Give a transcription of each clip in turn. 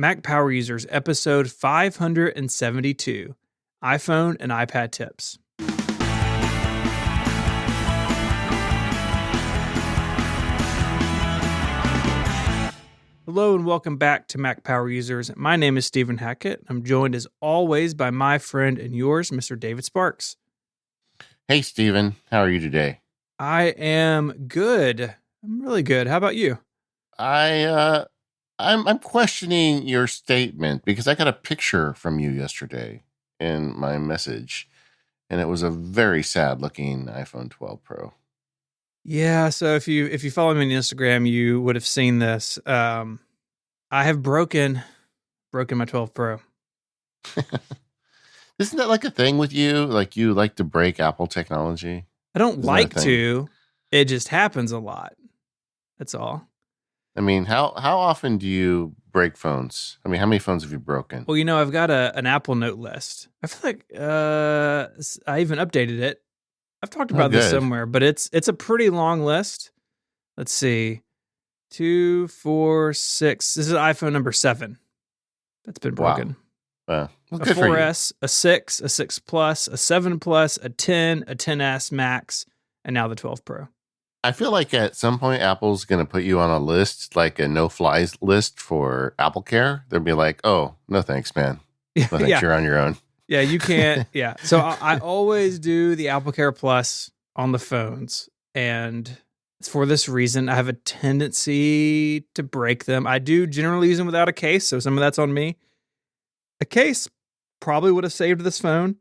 Mac Power Users, episode 572, iPhone and iPad tips. Hello and welcome back to Mac Power Users. My name is Stephen Hackett. I'm joined as always by my friend and yours, Mr. David Sparks. Hey, Stephen. How are you today? I am good. I'm really good. How about you? I'm questioning your statement because I got a picture from you yesterday in my message, and it was a very sad looking iPhone 12 Pro. Yeah, so if you follow me on Instagram, you would have seen this. I have broken my 12 Pro. Isn't that like a thing with you? Like you like to break Apple technology? I don't Isn't like that a thing? to. It just happens a lot. That's all. I mean, how often do you break phones? I mean, how many phones have you broken? Well, I've got an Apple Note list. I feel like I even updated it. I've talked about this Good. somewhere, but it's a pretty long list. Let's see. 2, 4, 6. This is iPhone number 7 that's been broken. Wow. Well, A good for you. 4S, a 6, a 6 Plus, a 7 Plus, a 10, a 10S Max, and now the 12 Pro. I feel like at some point Apple's going to put you on a list, like a no-flies list for Apple Care. They'll be like, "Oh, no thanks, man. No thanks, Yeah. you're on your own." Yeah, you can't. Yeah. So I always do the Apple Care Plus on the phones. And it's for this reason. I have a tendency to break them. I do generally use them without a case. So some of that's on me. A case probably would have saved this phone.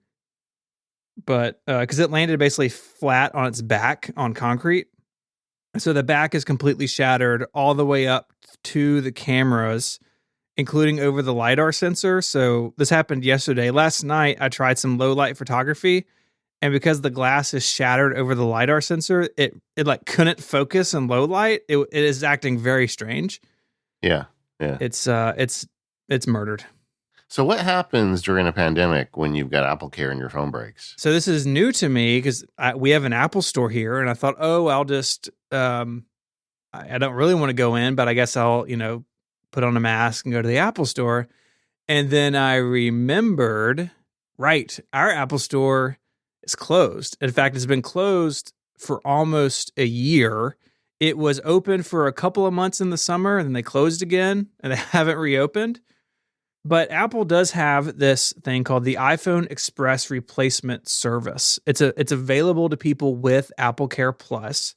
But because it landed basically flat on its back on concrete. So the back is completely shattered all the way up to the cameras, including over the LiDAR sensor. So this happened yesterday. Last night, I tried some low light photography, and because the glass is shattered over the LiDAR sensor, it like couldn't focus in low light. It is acting very strange. Yeah. It's murdered. So what happens during a pandemic when you've got Apple Care and your phone breaks? So this is new to me because we have an Apple store here, and I thought, I'll just I don't really want to go in, but I guess I'll put on a mask and go to the Apple store. And then I remembered, right, our Apple store is closed. In fact, it's been closed for almost a year. It was open for a couple of months in the summer, and then they closed again, and they haven't reopened. But Apple does have this thing called the iPhone Express Replacement Service. It's available to people with Apple Care Plus.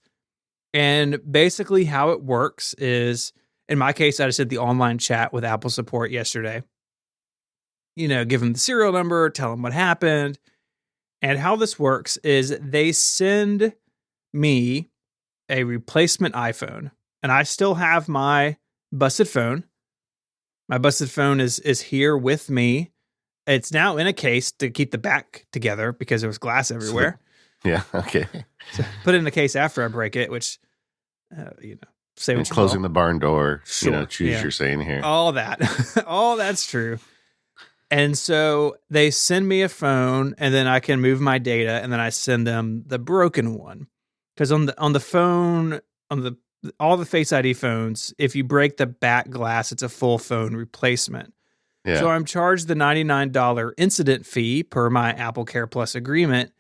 And basically how it works is, in my case, I just did the online chat with Apple support yesterday. Give them the serial number, tell them what happened. And how this works is they send me a replacement iPhone. And I still have my busted phone. My busted phone is here with me. It's now in a case to keep the back together because there was glass everywhere. Yeah, okay. So put it in the case after I break it, which, say what you Closing will. the barn door, Sure, choose your saying here. All that. All that's true. And so they send me a phone, and then I can move my data, and then I send them the broken one. Because on the phone, all the Face ID phones, if you break the back glass, it's a full phone replacement. Yeah. So I'm charged the $99 incident fee per my Apple Care Plus agreement.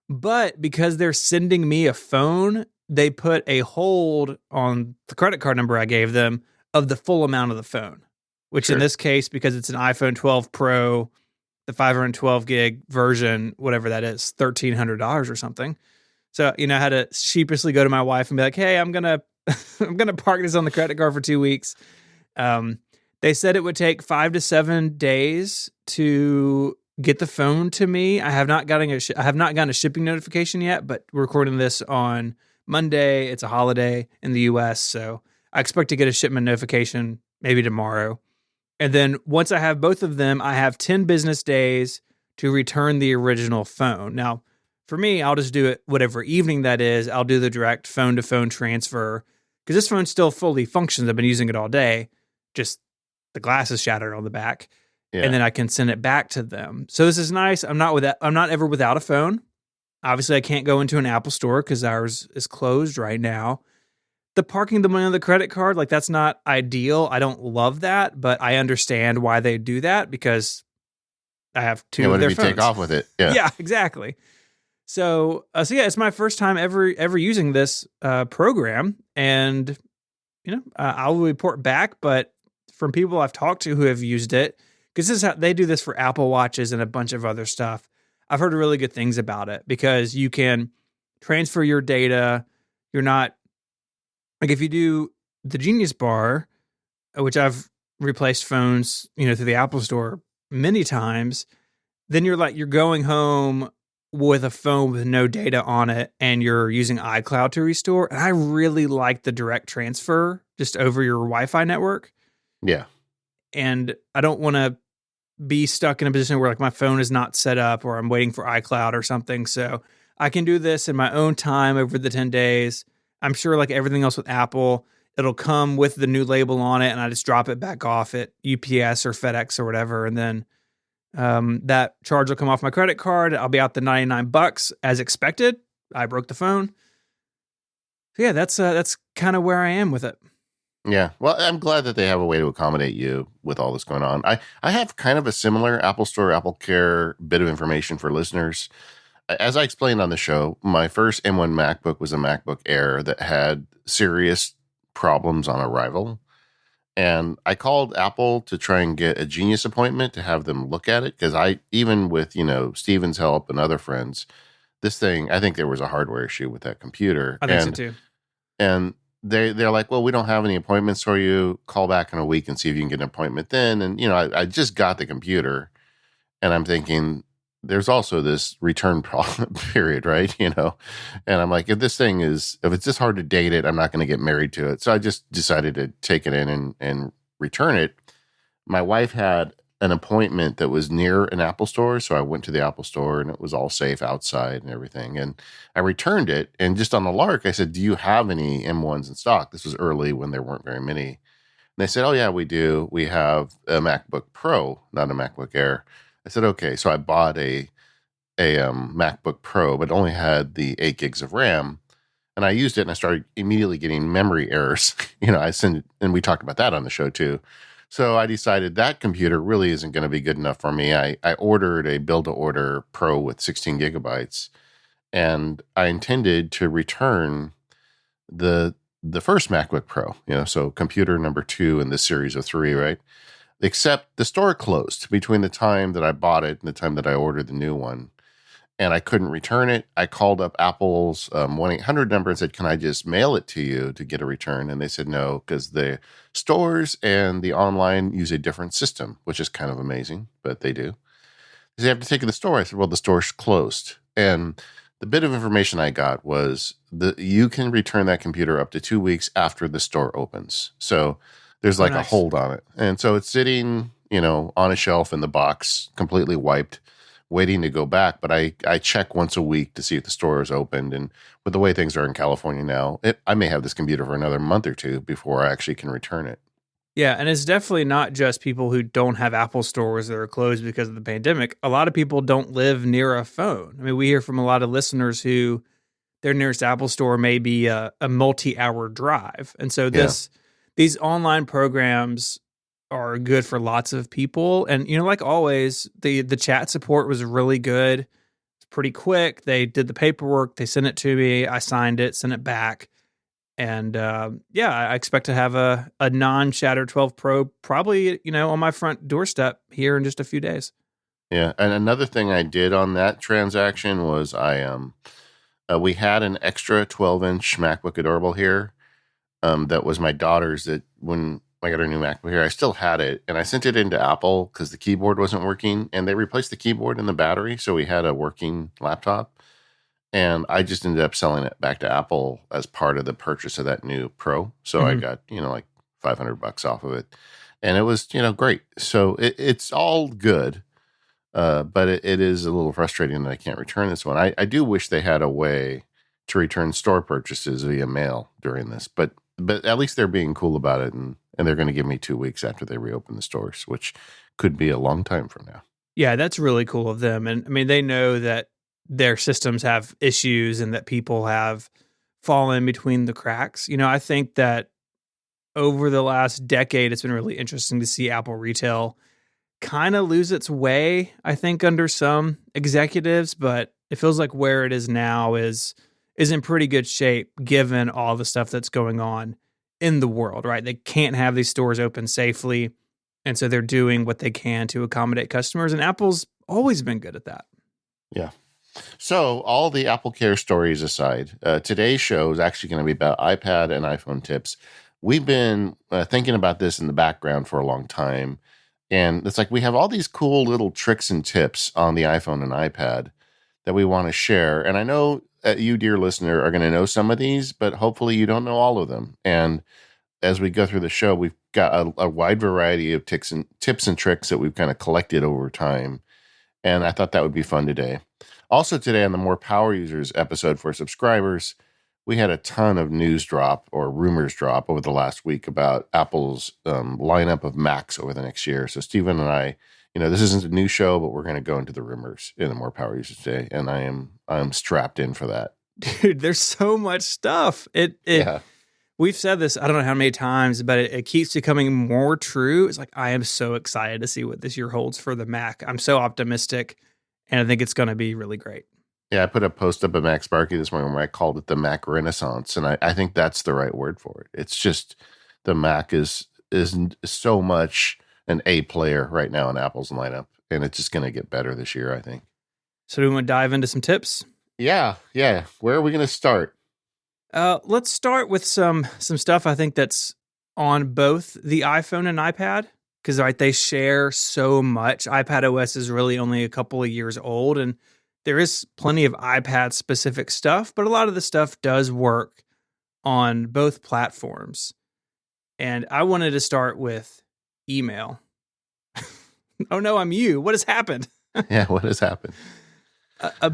But because they're sending me a phone, they put a hold on the credit card number I gave them of the full amount of the phone, which in this case, because it's an iPhone 12 Pro, the 512 gig version, whatever that is, $1,300 or something. So, I had to sheepishly go to my wife and be like, hey, I'm going to park this on the credit card for 2 weeks. They said it would take 5 to 7 days to get the phone to me. I have not gotten a shipping notification yet, but we're recording this on Monday. It's a holiday in the US, so I expect to get a shipment notification maybe tomorrow. And then once I have both of them, I have 10 business days to return the original phone. Now, for me, I'll just do it whatever evening that is. I'll do the direct phone-to-phone transfer because this phone still fully functions. I've been using it all day. Just the glass is shattered on the back. Yeah. And then I can send it back to them. So this is nice. I'm not ever without a phone. Obviously, I can't go into an Apple store because ours is closed right now. the parking the money on the credit card, like that's not ideal. I don't love that, but I understand why they do that because I have Yeah, two of what if their you take phones. off with it? Yeah. Yeah, exactly. So yeah, it's my first time ever using this program, and I'll report back. But from people I've talked to who have used it, because this is how they do this for Apple Watches and a bunch of other stuff. I've heard really good things about it because you can transfer your data. You're not like if you do the Genius Bar, which I've replaced phones, through the Apple Store many times. Then you're going home with a phone with no data on it and you're using iCloud to restore. And I really like the direct transfer just over your Wi-Fi network. Yeah. And I don't want to be stuck in a position where like my phone is not set up or I'm waiting for iCloud or something. So I can do this in my own time over the 10 days. I'm sure like everything else with Apple, it'll come with the new label on it and I just drop it back off at UPS or FedEx or whatever. And then that charge will come off my credit card. I'll be out the $99 as expected. I broke the phone. So yeah, that's kind of where I am with it. Yeah. Well, I'm glad that they have a way to accommodate you with all this going on. I have kind of a similar Apple Store, Apple Care bit of information for listeners. As I explained on the show, my first M1 MacBook was a MacBook Air that had serious problems on arrival. And I called Apple to try and get a Genius appointment to have them look at it. Because even with, Steven's help and other friends, this thing, I think there was a hardware issue with that computer. I think so too. And they're like, well, we don't have any appointments for you. Call back in a week and see if you can get an appointment then. And, I just got the computer and I'm thinking there's also this return problem period, right? And I'm like, if it's this hard to date it, I'm not going to get married to it. So I just decided to take it in and return it. My wife had an appointment that was near an Apple store. So I went to the Apple store and it was all safe outside and everything. And I returned it. And just on the lark, I said, do you have any M1s in stock? This was early when there weren't very many. And they said, oh, yeah, we do. We have a MacBook Pro, not a MacBook Air. I said, okay. So I bought a MacBook Pro, but only had the 8 gigs of RAM. And I used it and I started immediately getting memory errors. And we talked about that on the show too. So I decided that computer really isn't going to be good enough for me. I ordered a build-to-order Pro with 16 gigabytes, and I intended to return the first MacBook Pro, so computer number 2 in this series of 3, right? Except the store closed between the time that I bought it and the time that I ordered the new one. And I couldn't return it. I called up Apple's 1-800 number and said, can I just mail it to you to get a return? And they said no, because the stores and the online use a different system, which is kind of amazing, but they do. They said, you have to take it to the store. I said, well, the store's closed. And the bit of information I got was that you can return that computer up to 2 weeks after the store opens. So there's like a Nice. hold on it. And so it's sitting, on a shelf in the box, completely wiped, waiting to go back. But I check once a week to see if the store is opened. And with the way things are in California now, I may have this computer for another month or two before I actually can return it. Yeah, and it's definitely not just people who don't have Apple stores that are closed because of the pandemic. A lot of people don't live near a phone. I mean, we hear from a lot of listeners who their nearest Apple store may be a multi-hour drive. And so Yeah. these online programs are good for lots of people. And like always, the chat support was really good. It's pretty quick. They did the paperwork, they sent it to me, I signed it, sent it back. And yeah, I expect to have a non-Shatter 12 Pro probably, on my front doorstep here in just a few days. Yeah. And another thing I did on that transaction was we had an extra 12-inch MacBook Adorable here. That was my daughter's, that when I got her new MacBook here, I still had it. And I sent it into Apple because the keyboard wasn't working. And they replaced the keyboard and the battery. So we had a working laptop. And I just ended up selling it back to Apple as part of the purchase of that new Pro. So I got, like $500 off of it. And it was, great. So it's all good. But it is a little frustrating that I can't return this one. I do wish they had a way to return store purchases via mail during this, but at least they're being cool about it, and they're going to give me 2 weeks after they reopen the stores, which could be a long time from now. Yeah, that's really cool of them. And I mean, they know that their systems have issues and that people have fall in between the cracks. I think that over the last decade, it's been really interesting to see Apple retail kind of lose its way, I think, under some executives, but it feels like where it is now is in pretty good shape given all the stuff that's going on in the world, right? They can't have these stores open safely. And so they're doing what they can to accommodate customers. And Apple's always been good at that. Yeah. So, all the Apple Care stories aside, today's show is actually going to be about iPad and iPhone tips. We've been thinking about this in the background for a long time. And it's like we have all these cool little tricks and tips on the iPhone and iPad that we want to share. And I know you, dear listener, are going to know some of these, but hopefully you don't know all of them. And as we go through the show, we've got a wide variety of tips and tricks that we've kind of collected over time. And I thought that would be fun today. Also today on the More Power Users episode for subscribers, we had a ton of news drop or rumors drop over the last week about Apple's lineup of Macs over the next year. So Stephen and I, this isn't a new show, but we're going to go into the rumors in the More Power Users today, and I'm strapped in for that. Dude, there's so much stuff. Yeah. We've said this, I don't know how many times, but it keeps becoming more true. It's like, I am so excited to see what this year holds for the Mac. I'm so optimistic, and I think it's going to be really great. Yeah, I put a post up at Mac Sparky this morning where I called it the Mac Renaissance, and I think that's the right word for it. It's just the Mac is so much an A player right now in Apple's lineup, and it's just going to get better this year, I think. So do we want to dive into some tips? Yeah. Where are we going to start? Let's start with some stuff I think that's on both the iPhone and iPad, because they share so much. iPad OS is really only a couple of years old, and there is plenty of iPad specific stuff, but a lot of the stuff does work on both platforms. And I wanted to start with email. Oh no, I'm you. What has happened? Yeah, what has happened? A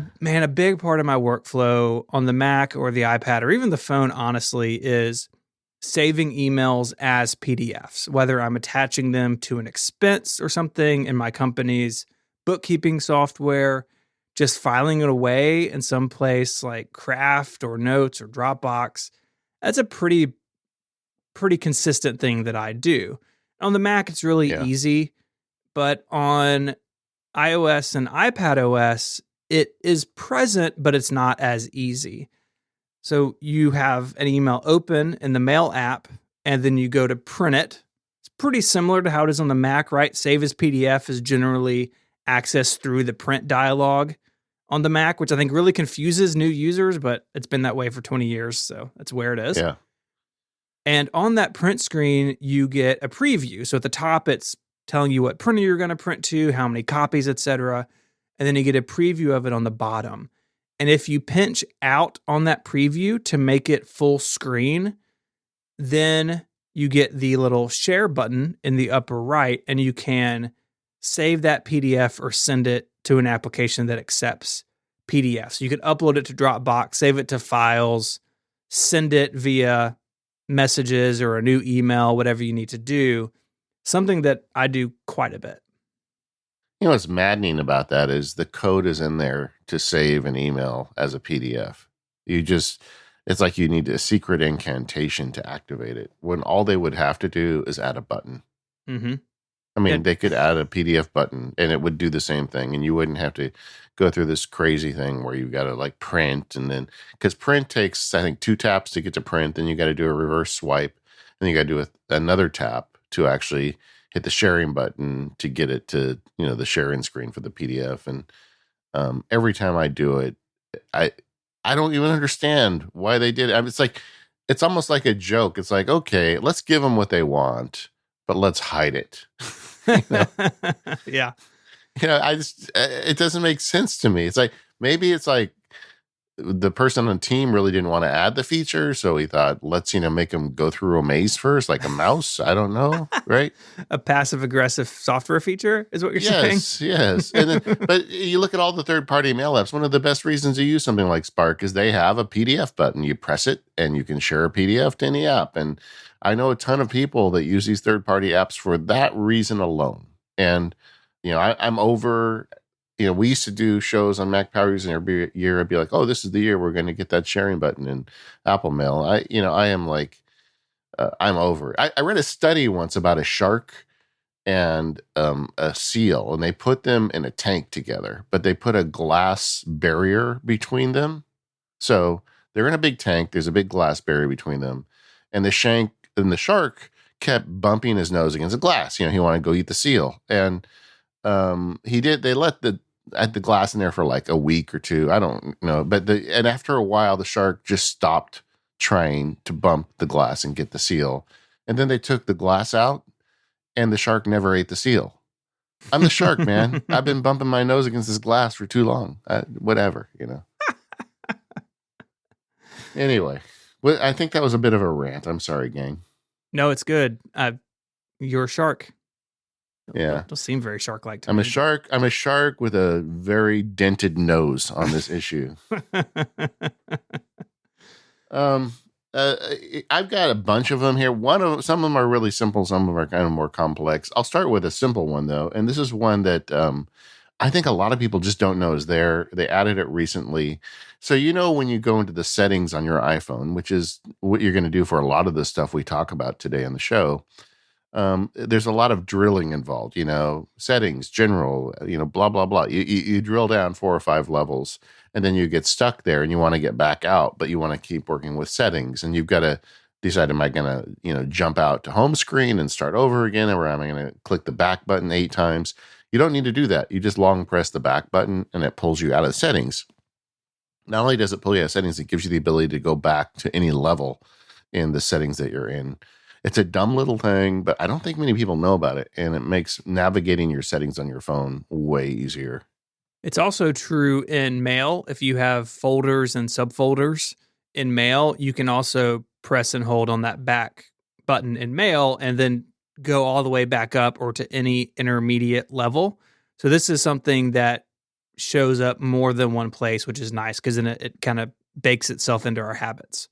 big part of my workflow on the Mac or the iPad or even the phone, honestly, is saving emails as PDFs, whether I'm attaching them to an expense or something in my company's bookkeeping software, just filing it away in some place like Craft or Notes or Dropbox. That's a pretty consistent thing that I do. On the Mac, it's really easy, but on iOS and iPad OS, it is present, but it's not as easy. So you have an email open in the Mail app, and then you go to print it. It's pretty similar to how it is on the Mac, right? Save as PDF is generally accessed through the print dialog on the Mac, which I think really confuses new users, but it's been that way for 20 years, so that's where it is. Yeah. And on that print screen, you get a preview. So at the top, it's telling you what printer you're going to print to, how many copies, etc. And then you get a preview of it on the bottom. And if you pinch out on that preview to make it full screen, then you get the little share button in the upper right, and you can save that PDF or send it to an application that accepts PDFs. You can upload it to Dropbox, save it to files, send it via messages or a new email, whatever you need to do. Something that I do quite a bit. What's maddening about that is the code is in there to save an email as a PDF. It's like you need a secret incantation to activate it, when all they would have to do is add a button. Mm-hmm. I mean, they could add a PDF button and it would do the same thing, and you wouldn't have to go through this crazy thing where you got to like print, and then because print takes, I think, 2 taps to get to print, then you got to do a reverse swipe, and you got to do another tap to actually hit the sharing button to get it to the sharing screen for the PDF. And every time I do it, I don't even understand why they did it. I mean, it's almost like a joke. It's like, okay, let's give them what they want, but let's hide it. Yeah. It doesn't make sense to me. It's like, maybe it's like the person on the team really didn't want to add the feature, so he thought, let's make them go through a maze first, like a mouse. I don't know, right? A passive-aggressive software feature is what you're saying? Yes. And then, but you look at all the third-party mail apps, one of the best reasons to use something like Spark is they have a PDF button. You press it, and you can share a PDF to any app. And I know a ton of people that use these third-party apps for that reason alone. And, I'm over we used to do shows on Mac Power Users, and every year I'd be like, oh, this is the year we're going to get that sharing button in Apple Mail. I am like, I'm over it. I read a study once about a shark and a seal, and they put them in a tank together, but they put a glass barrier between them. So they're in a big tank. There's a big glass barrier between them, and the shark kept bumping his nose against the glass. He wanted to go eat the seal, and he did. They let the glass in there for like a week or two. I don't know, but and after a while, the shark just stopped trying to bump the glass and get the seal, and then they took the glass out, and the shark never ate the seal. I'm the shark, man. I've been bumping my nose against this glass for too long. Whatever. Anyway, well, I think that was a bit of a rant. I'm sorry, gang. No, it's good. You're a shark. Yeah. Don't seem very shark-like to I'm me. a shark. I'm a shark with a very dented nose on this issue. I've got a bunch of them here. Some of them are really simple. Some of them are kind of more complex. I'll start with a simple one though, and this is one that I think a lot of people just don't know is there. They added it recently. So when you go into the settings on your iPhone, which is what you're going to do for a lot of the stuff we talk about today on the show. There's a lot of drilling involved, settings, general, blah, blah, blah. You drill down 4 or 5 levels, and then you get stuck there and you want to get back out, but you want to keep working with settings, and you've got to decide, am I going to, jump out to home screen and start over again, or am I going to click the back button 8 times? You don't need to do that. You just long press the back button and it pulls you out of settings. Not only does it pull you out of settings, it gives you the ability to go back to any level in the settings that you're in. It's a dumb little thing, but I don't think many people know about it, and it makes navigating your settings on your phone way easier. It's also true in Mail. If you have folders and subfolders in Mail, you can also press and hold on that back button in Mail and then go all the way back up or to any intermediate level. So this is something that shows up more than one place, which is nice because then it kind of bakes itself into our habits.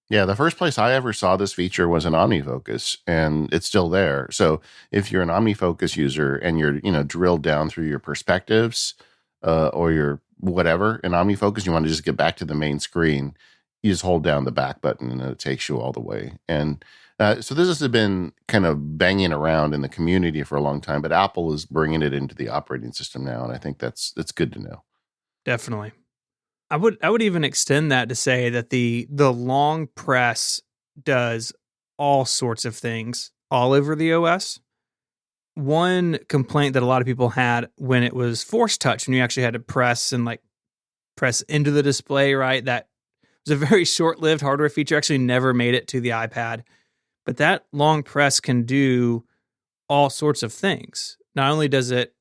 Yeah, the first place I ever saw this feature was in OmniFocus, and it's still there. So if you're an OmniFocus user and you're, drilled down through your perspectives or your whatever in OmniFocus, you want to just get back to the main screen, you just hold down the back button and it takes you all the way. And so this has been kind of banging around in the community for a long time, but Apple is bringing it into the operating system now, and I think that's good to know. Definitely. I would even extend that to say that the long press does all sorts of things all over the OS. One complaint that a lot of people had when it was force touch, when you actually had to press into the display, right? That was a very short-lived hardware feature. Actually never made it to the iPad. But that long press can do all sorts of things. Not only does it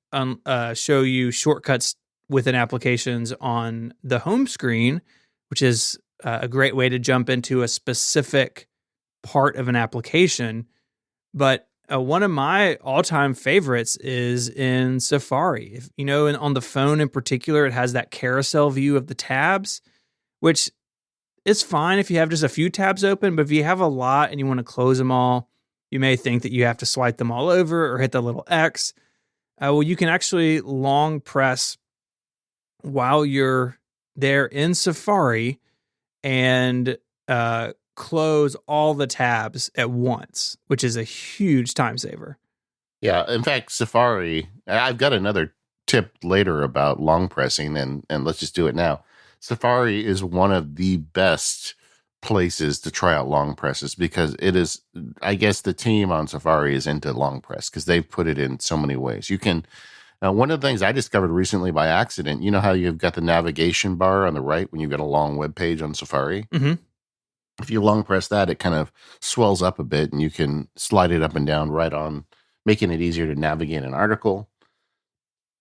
show you shortcuts within applications on the home screen, which is a great way to jump into a specific part of an application. But one of my all-time favorites is in Safari. If and on the phone in particular, it has that carousel view of the tabs, which is fine if you have just a few tabs open. But if you have a lot and you want to close them all, you may think that you have to swipe them all over or hit the little X. Well, you can actually long press while you're there in Safari and close all the tabs at once, which is a huge time saver. Yeah, in fact, Safari, I've got another tip later about long pressing, and let's just do it now. Safari is one of the best places to try out long presses because it is, I guess the team on Safari is into long press because they've put it in so many ways. You can one of the things I discovered recently by accident, you know how you've got the navigation bar on the right when you've got a long web page on Safari? Mm-hmm. If you long press that, it kind of swells up a bit and you can slide it up and down right on, making it easier to navigate an article.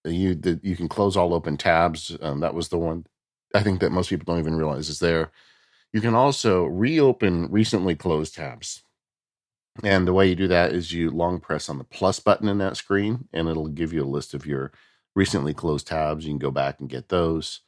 You can close all open tabs. That was the one I think that most people don't even realize is there. You can also reopen recently closed tabs. And the way you do that is you long press on the plus button in that screen, and it'll give you a list of your recently closed tabs. You can go back and get those.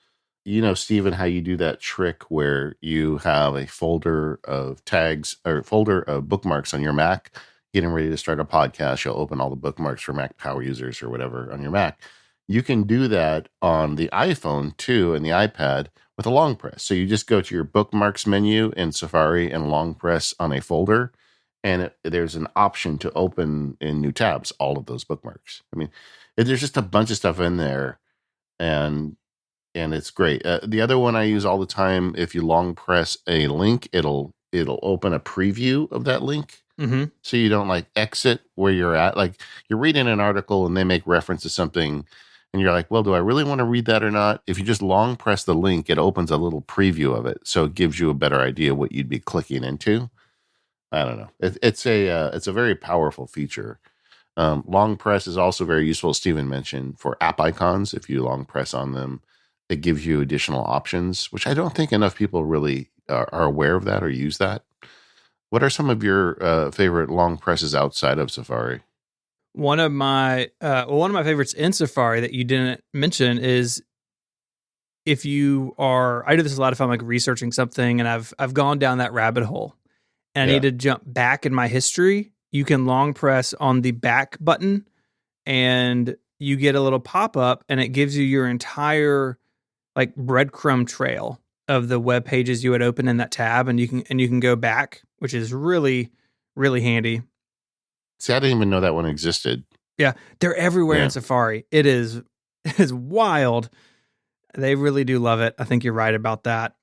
Stephen, how you do that trick where you have a folder of tags or folder of bookmarks on your Mac, getting ready to start a podcast. You'll open all the bookmarks for Mac Power Users or whatever on your Mac. You can do that on the iPhone too and the iPad with a long press. So you just go to your bookmarks menu in Safari and long press on a folder, and there's an option to open in new tabs all of those bookmarks. I mean, there's just a bunch of stuff in there, and it's great. The other one I use all the time, if you long press a link, it'll open a preview of that link, Mm-hmm. so you don't like exit where you're at. Like you're reading an article and they make reference to something, and you're like, well, do I really want to read that or not? If you just long press the link, it opens a little preview of it, so it gives you a better idea what you'd be clicking into. I don't know. It's a very powerful feature. Long press is also very useful, as Stephen mentioned, for app icons. If you long press on them, it gives you additional options, which I don't think enough people really are aware of that or use that. What are some of your favorite long presses outside of Safari? One of my favorites in Safari that you didn't mention is if you are. I do this a lot if I'm like researching something and I've gone down that rabbit hole and I need Yeah. to jump back in my history. You can long press on the back button and you get a little pop up and it gives you your entire like breadcrumb trail of the web pages you had opened in that tab, and you can go back, which is really really handy. See, I didn't even know that one existed. Yeah, they're everywhere in Yeah. Safari. It is it is wild. They really do love it. I think you're right about that.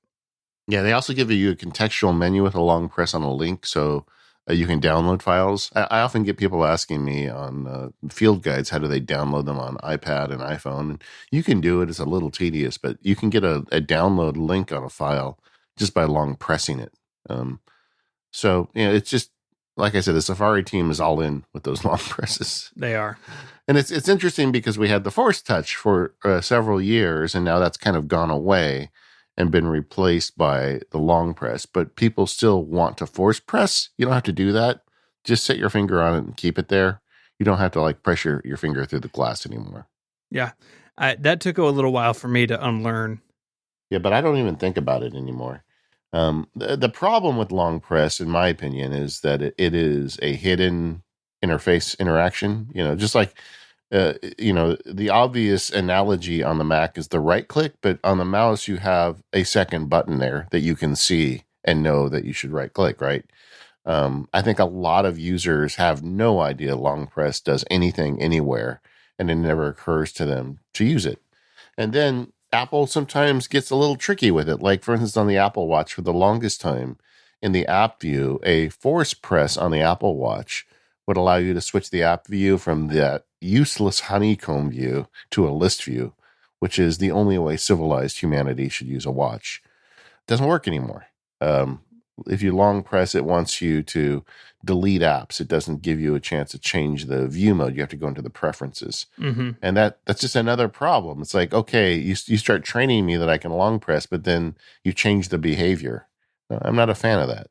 Yeah, they also give you a contextual menu with a long press on a link, so you can download files. I often get people asking me on field guides, how do they download them on iPad and iPhone? And you can do it. It's a little tedious, but you can get a download link on a file just by long pressing it. Um, so, it's just, like I said, the Safari team is all in with those long presses. They are. And it's interesting because we had the Force Touch for several years, and now that's kind of gone away and been replaced by the long press. But people still want to force press. You don't have to do that. Just set your finger on it and keep it there. You don't have to like pressure your finger through the glass anymore. Yeah. That took a little while for me to unlearn. Yeah, but I don't even think about it anymore. The problem with long press, in my opinion, is that it is a hidden interface interaction. Just like the obvious analogy on the Mac is the right click, but on the mouse you have a second button there that you can see and know that you should right click, right? I think a lot of users have no idea long press does anything anywhere, and it never occurs to them to use it. And then Apple sometimes gets a little tricky with it. Like, for instance, on the Apple Watch, for the longest time in the app view, a force press on the Apple Watch would allow you to switch the app view from that useless honeycomb view to a list view, which is the only way civilized humanity should use a watch. It doesn't work anymore. Um, if you long press, it wants you to delete apps. It doesn't give you a chance to change the view mode. You have to go into the preferences. Mm-hmm. And that's just another problem. It's like, okay, you start training me that I can long press, but then you change the behavior. I'm not a fan of that.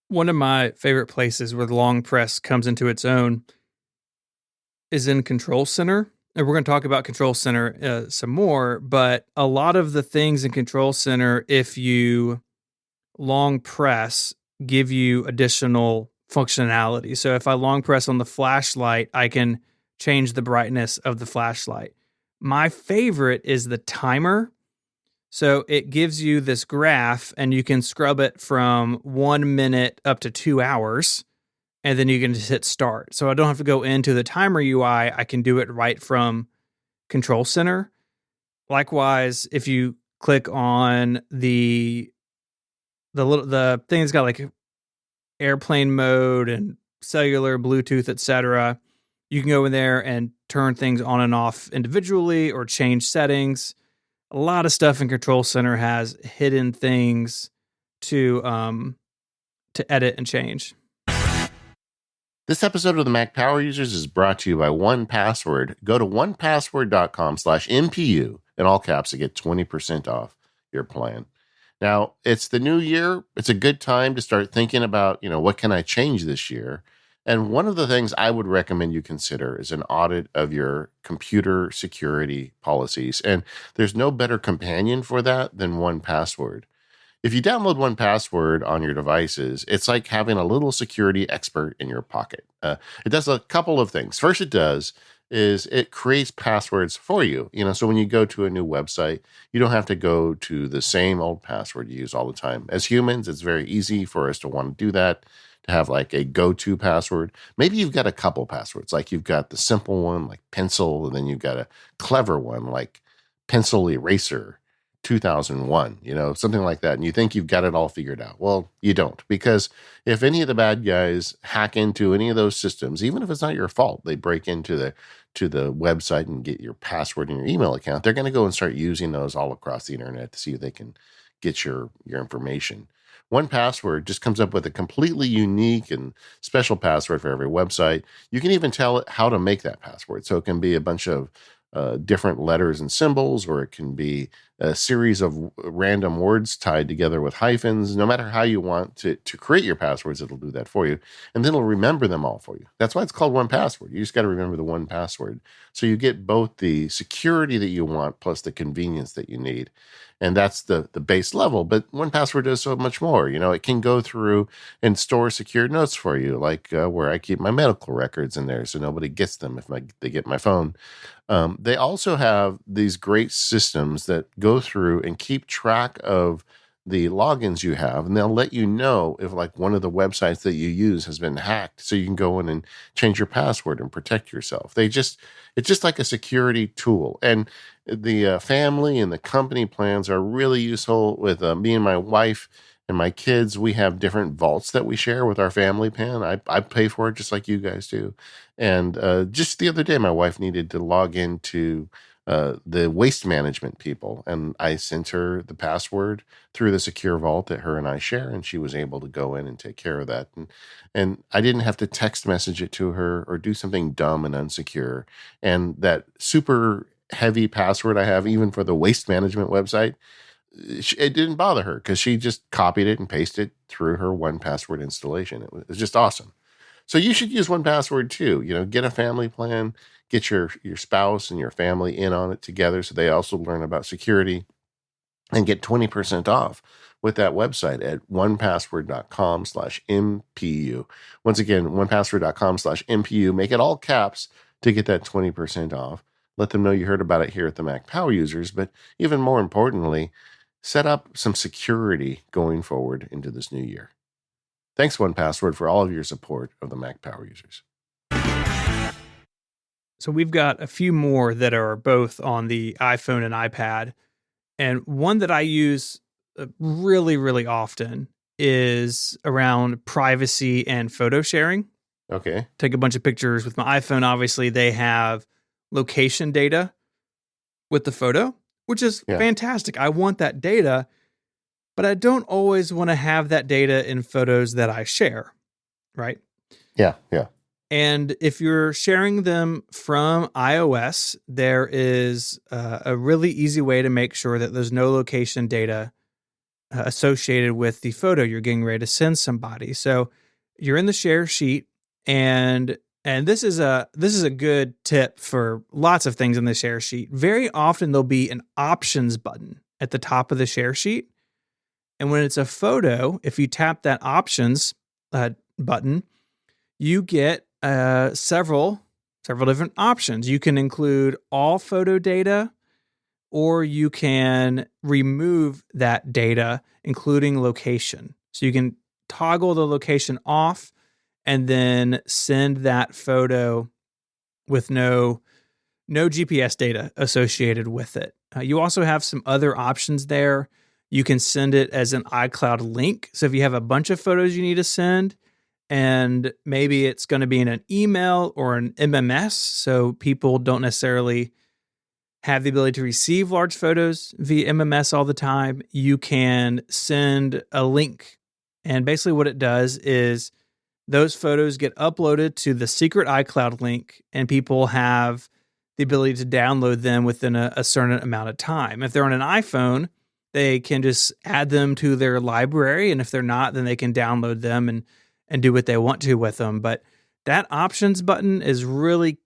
One of my favorite places where the long press comes into its own is in Control Center. And we're going to talk about Control Center some more, but a lot of the things in Control Center, if you long press, give you additional functionality. So if I long press on the flashlight, I can change the brightness of the flashlight. My favorite is the timer. So it gives you this graph and you can scrub it from 1 minute up to 2 hours. And then you can just hit start. So I don't have to go into the timer UI. I can do it right from Control Center. Likewise, if you click on the thing that's got like airplane mode and cellular, Bluetooth, etc., you can go in there and turn things on and off individually or change settings. A lot of stuff in Control Center has hidden things to edit and change. This episode of the Mac Power Users is brought to you by 1Password. Go to onepassword.com/MPU in all caps to get 20% off your plan. Now, it's the new year. It's a good time to start thinking about, what can I change this year? And one of the things I would recommend you consider is an audit of your computer security policies. And there's no better companion for that than 1Password. If you download 1Password on your devices, it's like having a little security expert in your pocket. It does a couple of things. First, is it creates passwords for you. So when you go to a new website, you don't have to go to the same old password you use all the time. As humans, it's very easy for us to want to do that, to have like a go-to password. Maybe you've got a couple passwords, like you've got the simple one, like pencil, and then you've got a clever one, like pencil eraser 2001, something like that. And you think you've got it all figured out. Well, you don't, because if any of the bad guys hack into any of those systems, even if it's not your fault, they break into the website and get your password and your email account, they're going to go and start using those all across the internet to see if they can get your information. One Password just comes up with a completely unique and special password for every website. You can even tell it how to make that password. So it can be a bunch of different letters and symbols, or it can be a series of random words tied together with hyphens. No matter how you want to create your passwords, it'll do that for you. And then it'll remember them all for you. That's why it's called One Password. You just got to remember the one password. So you get both the security that you want plus the convenience that you need. And that's the base level. But One Password does so much more. It can go through and store secure notes for you, like where I keep my medical records in there so nobody gets them if they get my phone. They also have these great systems that go through and keep track of the logins you have, and they'll let you know if like one of the websites that you use has been hacked, so you can go in and change your password and protect yourself. It's just like a security tool. And the family and the company plans are really useful. With me and my wife and my kids, we have different vaults that we share with our family plan. I pay for it just like you guys do. And just the other day, my wife needed to log into the waste management people, and I sent her the password through the secure vault that her and I share, and she was able to go in and take care of that. And I didn't have to text message it to her or do something dumb and unsecure. And that super heavy password I have, even for the waste management website, it didn't bother her because she just copied it and pasted it through her One Password installation. It was just awesome. So you should use One Password too. Get a family plan, get your spouse and your family in on it together so they also learn about security, and get 20% off with that website at onepassword.com/MPU. Once again, onepassword.com/MPU. Make it all caps to get that 20% off. Let them know you heard about it here at the Mac Power Users, but even more importantly, set up some security going forward into this new year. Thanks, One Password, for all of your support of the Mac Power Users. So we've got a few more that are both on the iPhone and iPad. And one that I use really, really often is around privacy and photo sharing. Okay. Take a bunch of pictures with my iPhone. Obviously, they have location data with the photo, which is fantastic. I want that data, but I don't always want to have that data in photos that I share, right? Yeah, yeah. And if you're sharing them from iOS, there is a really easy way to make sure that there's no location data associated with the photo you're getting ready to send somebody. So you're in the share sheet, and this is a good tip for lots of things in the share sheet. Very often there'll be an options button at the top of the share sheet. And when it's a photo, if you tap that options button, you get several different options. You can include all photo data, or you can remove that data, including location. So you can toggle the location off and then send that photo with no GPS data associated with it. You also have some other options there. You can send it as an iCloud link. So if you have a bunch of photos you need to send, and maybe it's going to be in an email or an MMS, so people don't necessarily have the ability to receive large photos via MMS all the time, you can send a link. And basically what it does is those photos get uploaded to the secret iCloud link, and people have the ability to download them within a certain amount of time. If they're on an iPhone, they can just add them to their library, and if they're not, then they can download them and do what they want to with them. But that options button is really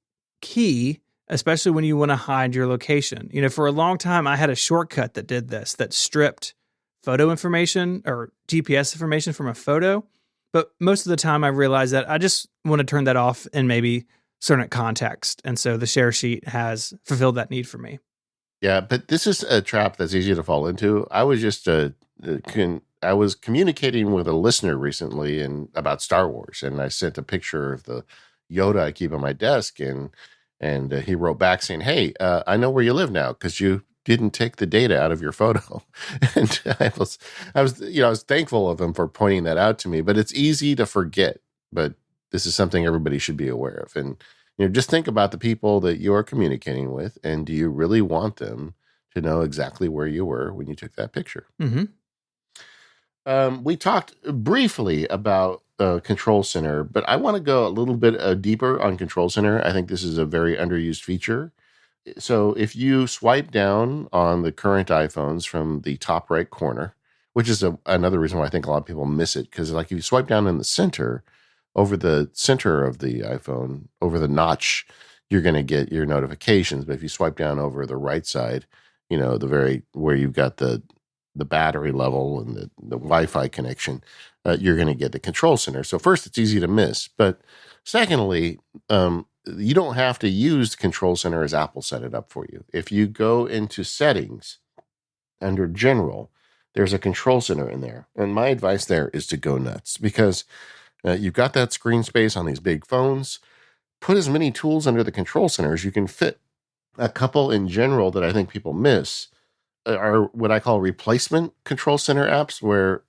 key, especially when you want to hide your location. For a long time, I had a shortcut that did this, that stripped photo information or GPS information from a photo. But most of the time I realized that I just want to turn that off and maybe certain context. And so the share sheet has fulfilled that need for me. Yeah, but this is a trap that's easy to fall into. I was just I was communicating with a listener recently and about Star Wars, and I sent a picture of the Yoda I keep on my desk, and he wrote back saying, "Hey, I know where you live now because you didn't take the data out of your photo." And I was thankful of him for pointing that out to me. But it's easy to forget. But this is something everybody should be aware of, and just think about the people that you are communicating with, and do you really want them to know exactly where you were when you took that picture? Mm-hmm. We talked briefly about Control Center, but I want to go a little bit deeper on Control Center. I think this is a very underused feature. So if you swipe down on the current iPhones from the top right corner, which is another reason why I think a lot of people miss it, because like if you swipe down in the center, over the center of the iPhone, over the notch, you're going to get your notifications. But if you swipe down over the right side, the very where you've got the battery level and the Wi-Fi connection, you're going to get the Control Center. So first, it's easy to miss. But secondly, you don't have to use the Control Center as Apple set it up for you. If you go into Settings under General, there's a Control Center in there. And my advice there is to go nuts, because you've got that screen space on these big phones. Put as many tools under the Control Center as you can fit. A couple in general that I think people miss are what I call replacement Control Center apps, where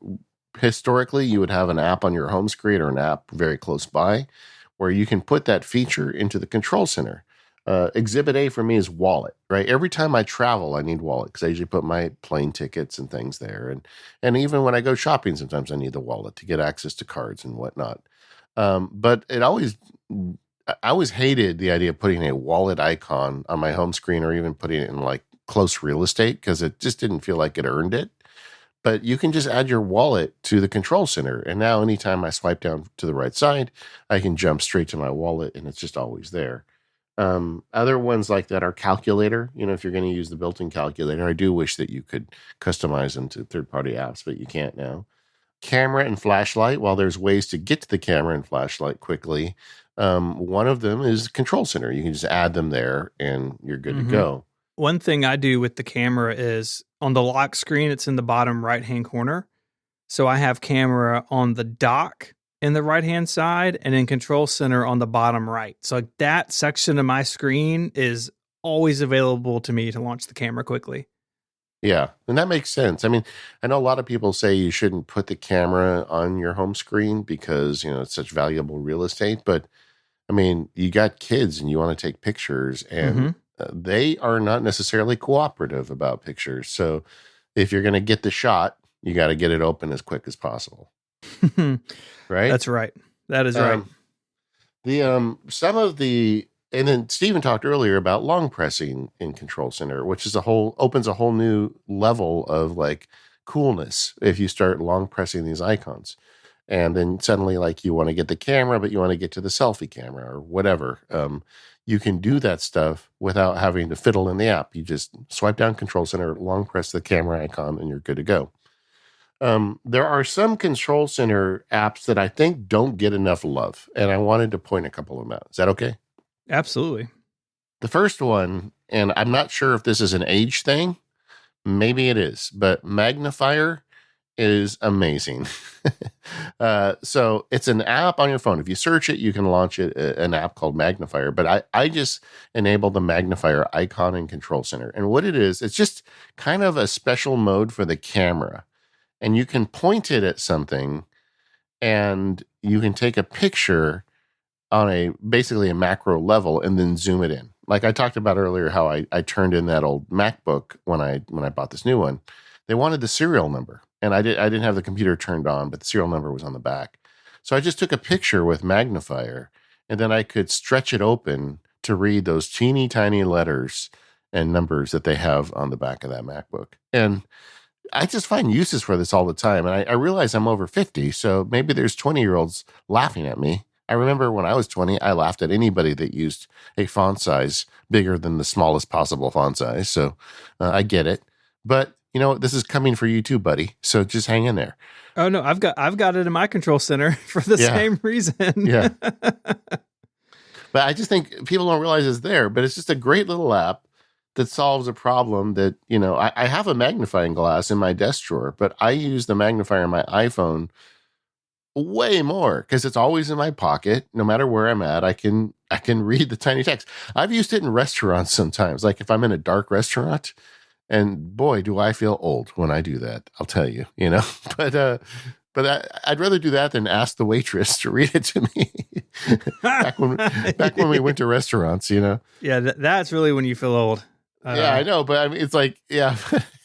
historically you would have an app on your home screen or an app very close by, where you can put that feature into the Control Center. Exhibit A for me is Wallet, right? Every time I travel, I need Wallet because I usually put my plane tickets and things there. And even when I go shopping, sometimes I need the Wallet to get access to cards and whatnot. But I always hated the idea of putting a wallet icon on my home screen, or even putting it in like close real estate, because it just didn't feel like it earned it. But you can just add your wallet to the Control Center. And now anytime I swipe down to the right side, I can jump straight to my wallet, and it's just always there. Other ones like that are Calculator. If you're going to use the built-in calculator, I do wish that you could customize them to third-party apps, but you can't now. Camera and flashlight. While there's ways to get to the camera and flashlight quickly, one of them is Control Center. You can just add them there, and you're good to go. One thing I do with the camera is on the lock screen, it's in the bottom right-hand corner. So I have camera on the dock in the right-hand side, and in Control Center on the bottom right. So like that section of my screen is always available to me to launch the camera quickly. Yeah, and that makes sense. I mean, I know a lot of people say you shouldn't put the camera on your home screen because, it's such valuable real estate. But, I mean, you got kids and you want to take pictures, and they are not necessarily cooperative about pictures. So if you're going to get the shot, you got to get it open as quick as possible. Right? That's right. That is right. And then Stephen talked earlier about long pressing in Control Center, which is opens a whole new level of like coolness if you start long pressing these icons. And then suddenly, like, you want to get the camera, but you want to get to the selfie camera or whatever. You can do that stuff without having to fiddle in the app. You just swipe down Control Center, long press the camera icon, and you're good to go. There are some Control Center apps that I think don't get enough love, and I wanted to point a couple of them out. Is that okay? Absolutely. The first one, and I'm not sure if this is an age thing, maybe it is, but Magnifier is amazing. So it's an app on your phone. If you search it, you can launch an app called Magnifier, but I just enabled the Magnifier icon in Control Center. And what it is, it's just kind of a special mode for the camera. And you can point it at something, and you can take a picture on basically a macro level and then zoom it in. Like I talked about earlier, how I turned in that old MacBook when I bought this new one. They wanted the serial number, and I didn't have the computer turned on, but the serial number was on the back. So I just took a picture with Magnifier, and then I could stretch it open to read those teeny tiny letters and numbers that they have on the back of that MacBook. And I just find uses for this all the time. And I realize I'm over 50, so maybe there's 20-year-olds laughing at me. I remember when I was 20, I laughed at anybody that used a font size bigger than the smallest possible font size. So I get it. But this is coming for you too, buddy. So just hang in there. Oh no, I've got it in my Control Center for the same reason. Yeah. But I just think people don't realize it's there. But it's just a great little app that solves a problem that, I have a magnifying glass in my desk drawer, but I use the magnifier in my iPhone way more because it's always in my pocket. No matter where I'm at, I can read the tiny text. I've used it in restaurants sometimes, like if I'm in a dark restaurant, and boy, do I feel old when I do that. I'll tell you, but I'd rather do that than ask the waitress to read it to me. back when we went to restaurants. Yeah, that's really when you feel old. Yeah, I know, but I mean, it's like, yeah,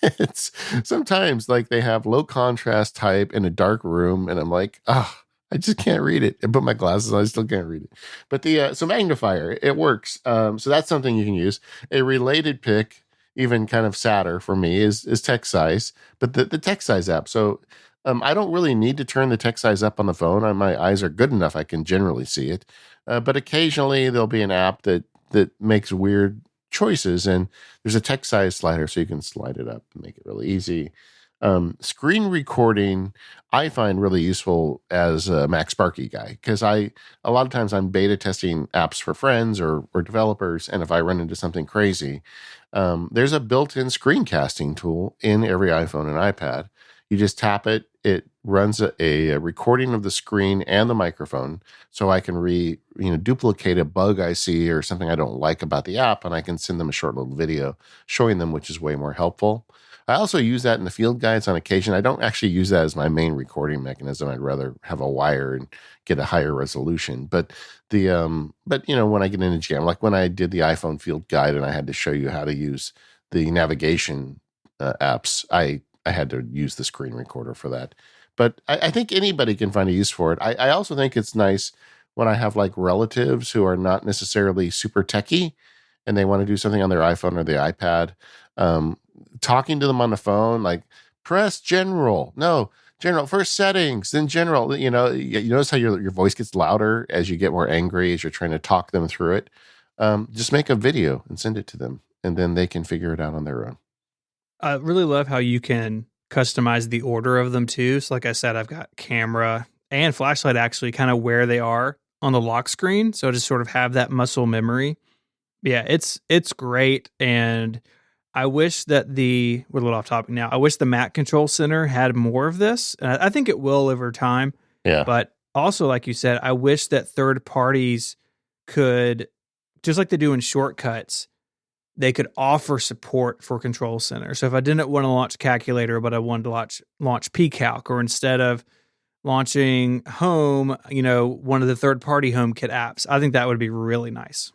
it's sometimes like they have low contrast type in a dark room, and I'm like, I just can't read it. I put my glasses on, I still can't read it. But so magnifier, it works. So that's something you can use. A related pick, even kind of sadder for me, is text size, but the text size app. So I don't really need to turn the text size up on the phone. My eyes are good enough; I can generally see it. But occasionally there'll be an app that makes weird choices, and there's a text size slider, so you can slide it up and make it really easy. Screen recording I find really useful as a Mac Sparky guy, because a lot of times I'm beta testing apps for friends or developers, and if I run into something crazy, there's a built-in screencasting tool in every iPhone and iPad. You just tap it, it runs a recording of the screen and the microphone, so I can duplicate a bug I see or something I don't like about the app, and I can send them a short little video showing them, which is way more helpful. I also use that in the field guides on occasion. I don't actually use that as my main recording mechanism. I'd rather have a wire and get a higher resolution. But when I get into jam, like when I did the iPhone field guide and I had to show you how to use the navigation apps, I had to use the screen recorder for that. But I think anybody can find a use for it. I also think it's nice when I have like relatives who are not necessarily super techie and they want to do something on their iPhone or the iPad. Talking to them on the phone, like press general. No, general first settings, then general. You notice how your voice gets louder as you get more angry as you're trying to talk them through it. Just make a video and send it to them, and then they can figure it out on their own. I really love how you can customize the order of them too. So, like I said, I've got camera and flashlight actually kind of where they are on the lock screen. So, just sort of have that muscle memory. Yeah, it's great. And I wish that we're a little off topic now. I wish the Mac Control Center had more of this. And I think it will over time. Yeah. But also, like you said, I wish that third parties could, just like they do in shortcuts, they could offer support for Control Center. So if I didn't want to launch Calculator, but I wanted to launch pCalc, or instead of launching Home, one of the third-party HomeKit apps, I think that would be really nice.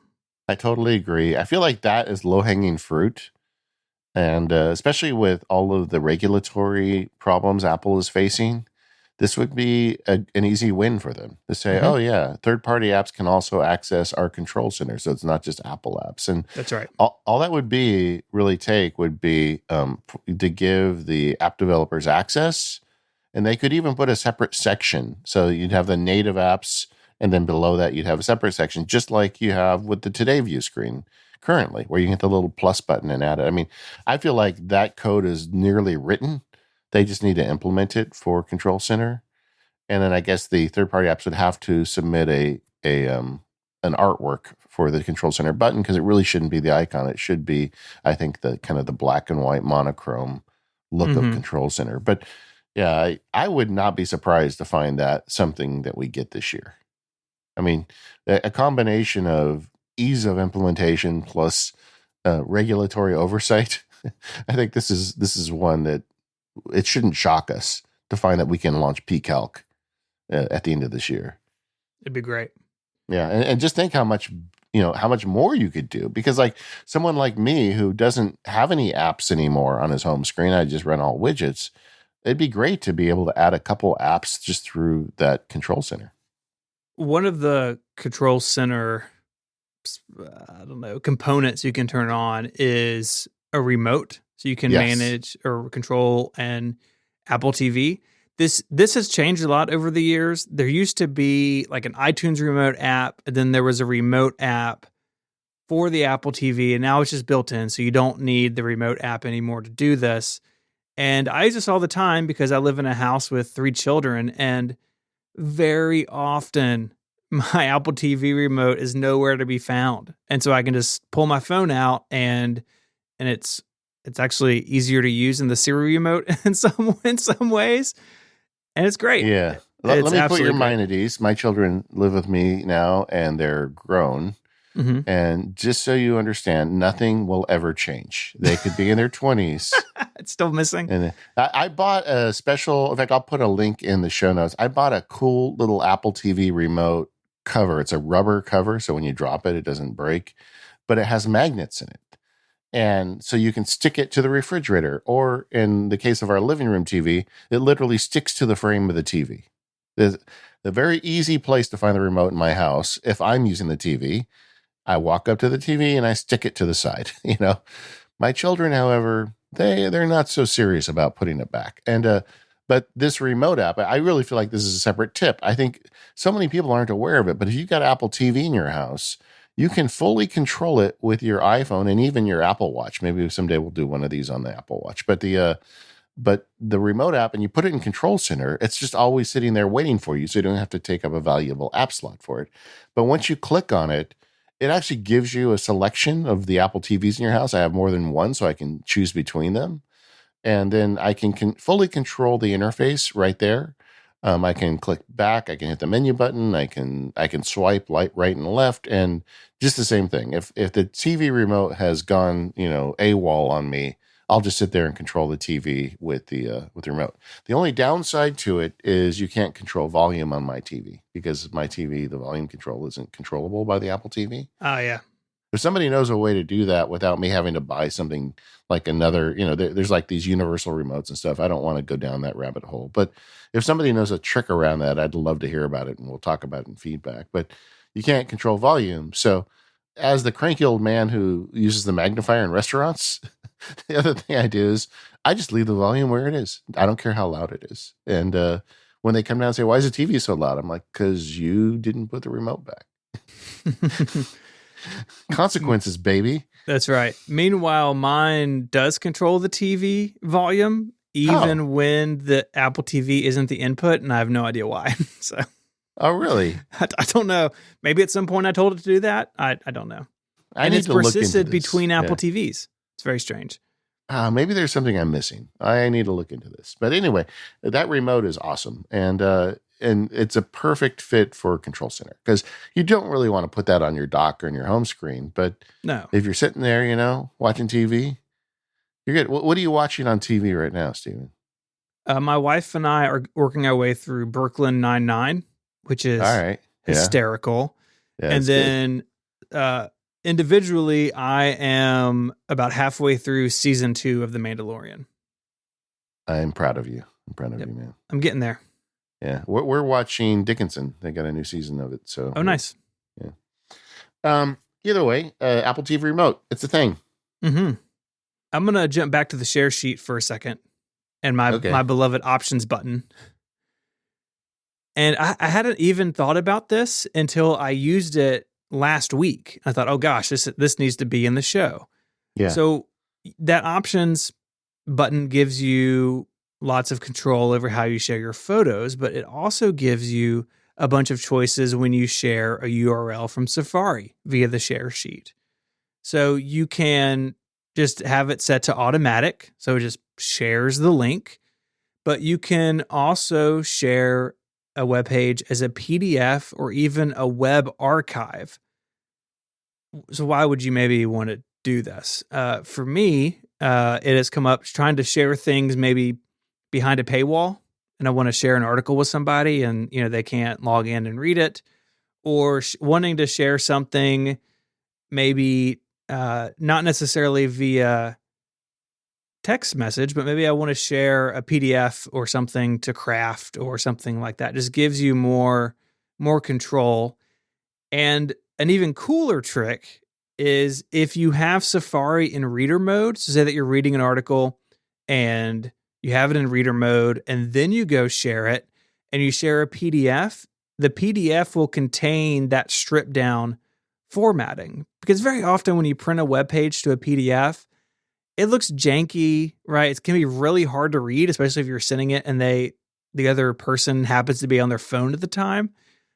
I totally agree. I feel like that is low-hanging fruit. And especially with all of the regulatory problems Apple is facing, this would be an easy win for them to say, oh, yeah, third-party apps can also access our Control Center. So it's not just Apple apps. And that's right. All that would be would be to give the app developers access. And they could even put a separate section. So you'd have the native apps, and then below that, you'd have a separate section, just like you have with the Today View screen currently, where you hit the little plus button and add it. I mean, I feel like that code is nearly written. They just need to implement it for Control Center. And then I guess the third-party apps would have to submit an artwork for the Control Center button, because it really shouldn't be the icon. It should be, I think, the kind of the black and white monochrome look of Control Center. But yeah, I would not be surprised to find that something that we get this year. I mean, a combination of ease of implementation plus regulatory oversight. I think this is one that it shouldn't shock us to find that we can launch pCalc at the end of this year. It'd be great. Yeah, and just think how much more you could do, because like someone like me who doesn't have any apps anymore on his home screen, I just run all widgets. It'd be great to be able to add a couple apps just through that Control Center. One of the Control Center, components you can turn on is a remote, so you can manage or control an Apple TV. This has changed a lot over the years. There used to be like an iTunes remote app, and then there was a remote app for the Apple TV, and now it's just built in, so you don't need the remote app anymore to do this. And I use this all the time because I live in a house with 3 children, and very often my Apple TV remote is nowhere to be found. And so I can just pull my phone out and it's actually easier to use than the Siri remote in some ways. And it's great. Yeah. Let It's me put your absolutely great. mind at ease. My children live with me now and they're grown. Hmm. And just so you understand, nothing will ever change. They could be in their 20s. It's still missing. And I bought a special, in fact, I'll put a link in the show notes. I bought a cool little Apple TV remote cover. It's a rubber cover. So when you drop it, it doesn't break, but it has magnets in it. And so you can stick it to the refrigerator, or in the case of our living room TV, it literally sticks to the frame of the TV. There's a very easy place to find the remote in my house. If I'm using the TV, I walk up to the TV and I stick it to the side. My children, however, they're not so serious about putting it back. And but this remote app, I really feel like this is a separate tip. I think so many people aren't aware of it, but if you've got Apple TV in your house, you can fully control it with your iPhone and even your Apple Watch. Maybe someday we'll do one of these on the Apple Watch. But the remote app, and you put it in Control Center, it's just always sitting there waiting for you, so you don't have to take up a valuable app slot for it. But once you click on it, it actually gives you a selection of the Apple TVs in your house. I have more than one, so I can choose between them. And then I can fully control the interface right there. I can click back. I can hit the menu button. I can swipe right and left, and just the same thing. If the TV remote has gone AWOL on me, I'll just sit there and control the TV with the remote. The only downside to it is you can't control volume on my TV, because my TV, the volume control isn't controllable by the Apple TV. Oh, yeah. If somebody knows a way to do that without me having to buy something like another, there's like these universal remotes and stuff. I don't want to go down that rabbit hole. But if somebody knows a trick around that, I'd love to hear about it, and we'll talk about it in feedback. But you can't control volume. So as the cranky old man who uses the magnifier in restaurants, the other thing I do is I just leave the volume where it is. I don't care how loud it is. And when they come down and say, "Why is the TV so loud?" I'm like, "Because you didn't put the remote back." Consequences, baby. That's right. Meanwhile, mine does control the TV volume, even when the Apple TV isn't the input, and I have no idea why. So, oh, really? I don't know. Maybe at some point I told it to do that. I don't know. And it's persisted between Apple TVs. It's very strange. Maybe there's something I'm missing. I need to look into this. But anyway, that remote is awesome. And it's a perfect fit for Control Center, because you don't really want to put that on your dock or in your home screen. But no, if you're sitting there, watching TV, you're good. What are you watching on TV right now, Steven? My wife and I are working our way through Brooklyn Nine-Nine, which is all right. Hysterical. Yeah, and then individually, I am about halfway through season 2 of The Mandalorian. I'm proud of you. I'm proud of you, man. I'm getting there. Yeah, we're watching Dickinson. They got a new season of it. So nice. Yeah. Either way, Apple TV remote. It's a thing. Mm-hmm. I'm gonna jump back to the share sheet for a second, and my beloved options button. And I hadn't even thought about this until I used it last week. I thought, oh gosh, this needs to be in the show. Yeah. So that options button gives you lots of control over how you share your photos, but it also gives you a bunch of choices when you share a URL from Safari via the share sheet. So you can just have it set to automatic, so it just shares the link, but you can also share a web page as a PDF or even a web archive. So why would you maybe want to do this? For me, it has come up trying to share things maybe behind a paywall, and I want to share an article with somebody and they can't log in and read it, or wanting to share something maybe not necessarily via text message, but maybe I want to share a PDF or something to craft or something like that. It just gives you more control. And an even cooler trick is if you have Safari in reader mode, so say that you're reading an article and you have it in reader mode, and then you go share it and you share a PDF, the PDF will contain that stripped down formatting. Because very often when you print a web page to a PDF, it looks janky, right? It can be really hard to read, especially if you're sending it and the other person happens to be on their phone at the time.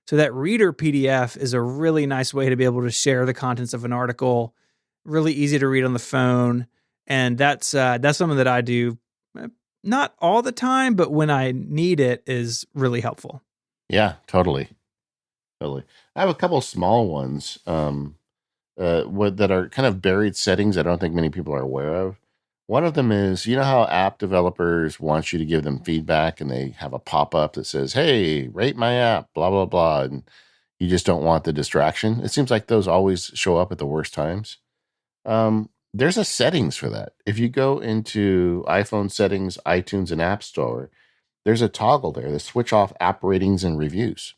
So that reader PDF is a really nice way to be able to share the contents of an article, really easy to read on the phone, and that's something that I do not all the time, but when I need it is really helpful. Yeah, totally. Totally. I have a couple small ones that are kind of buried settings I don't think many people are aware of. One of them is, you know how app developers want you to give them feedback and they have a pop up that says, hey, rate my app, blah, blah, blah. And you just don't want the distraction. It seems like those always show up at the worst times. There's a settings for that. If you go into iPhone settings, iTunes, and App Store, there's a toggle there to switch off app ratings and reviews.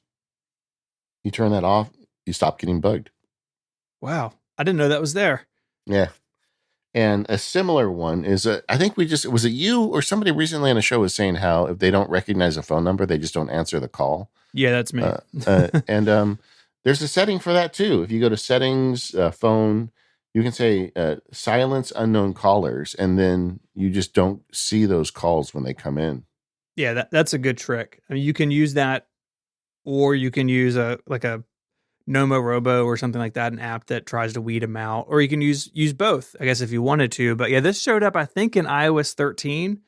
You turn that off, you stop getting bugged. Wow, I didn't know that was there. Yeah. And a similar one is, I think was it you or somebody recently on a show was saying how if they don't recognize a phone number, they just don't answer the call. Yeah, that's me. And there's a setting for that too. If you go to settings, phone, you can say silence unknown callers, and then you just don't see those calls when they come in. Yeah, that's a good trick. I mean, you can use that, or you can use a Nomo Robo or something like that, an app that tries to weed them out, or you can use both, I guess, if you wanted to. But yeah, this showed up, I think, in iOS 13,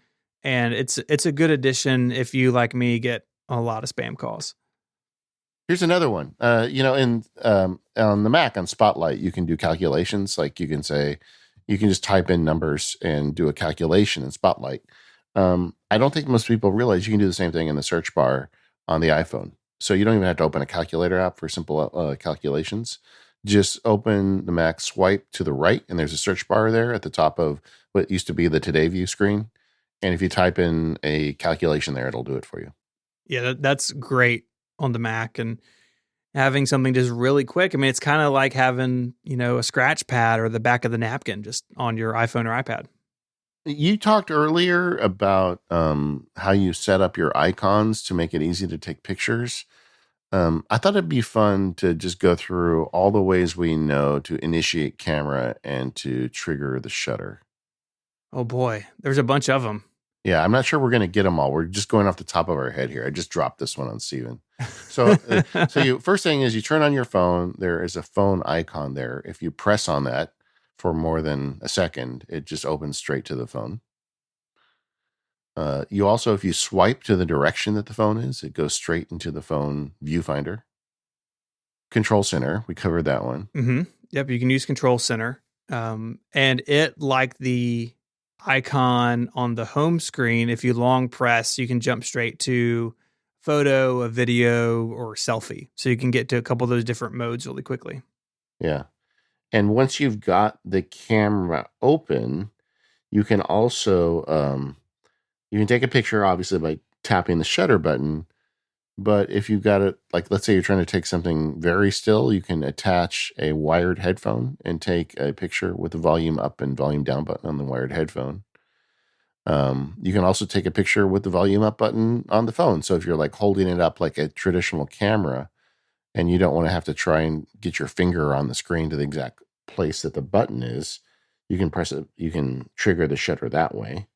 and it's a good addition if you, like me, get a lot of spam calls. Here's another one. On the Mac on Spotlight, you can do calculations. Like you can say, you can just type in numbers and do a calculation in Spotlight. I don't think most people realize you can do the same thing in the search bar on the iPhone. So you don't even have to open a calculator app for simple calculations. Just open the Mac, swipe to the right, and there's a search bar there at the top of what used to be the Today View screen. And if you type in a calculation there, it'll do it for you. Yeah, that's great on the Mac, and having something just really quick. I mean, it's kind of like having, a scratch pad or the back of the napkin just on your iPhone or iPad. You talked earlier about how you set up your icons to make it easy to take pictures. I thought it'd be fun to just go through all the ways we know to initiate camera and to trigger the shutter. Oh boy, there's a bunch of them. Yeah, I'm not sure we're going to get them all. We're just going off the top of our head here. I just dropped this one on Steven. So you first thing is you turn on your phone. There is a phone icon there. If you press on that for more than a second, it just opens straight to the phone. You also, if you swipe to the direction that the phone is, it goes straight into the phone viewfinder. Control Center, we covered that one. Mm-hmm. Yep, you can use Control Center. And it, like the icon on the home screen, if you long press, you can jump straight to photo, a video, or selfie. So you can get to a couple of those different modes really quickly. Yeah. And once you've got the camera open, you can also you can take a picture, obviously, by tapping the shutter button. But if you've got it, like, let's say you're trying to take something very still, you can attach a wired headphone and take a picture with the volume up and volume down button on the wired headphone. You can also take a picture with the volume up button on the phone. So if you're like holding it up like a traditional camera and you don't want to have to try and get your finger on the screen to the exact place that the button is, you can press it, you can trigger the shutter that way.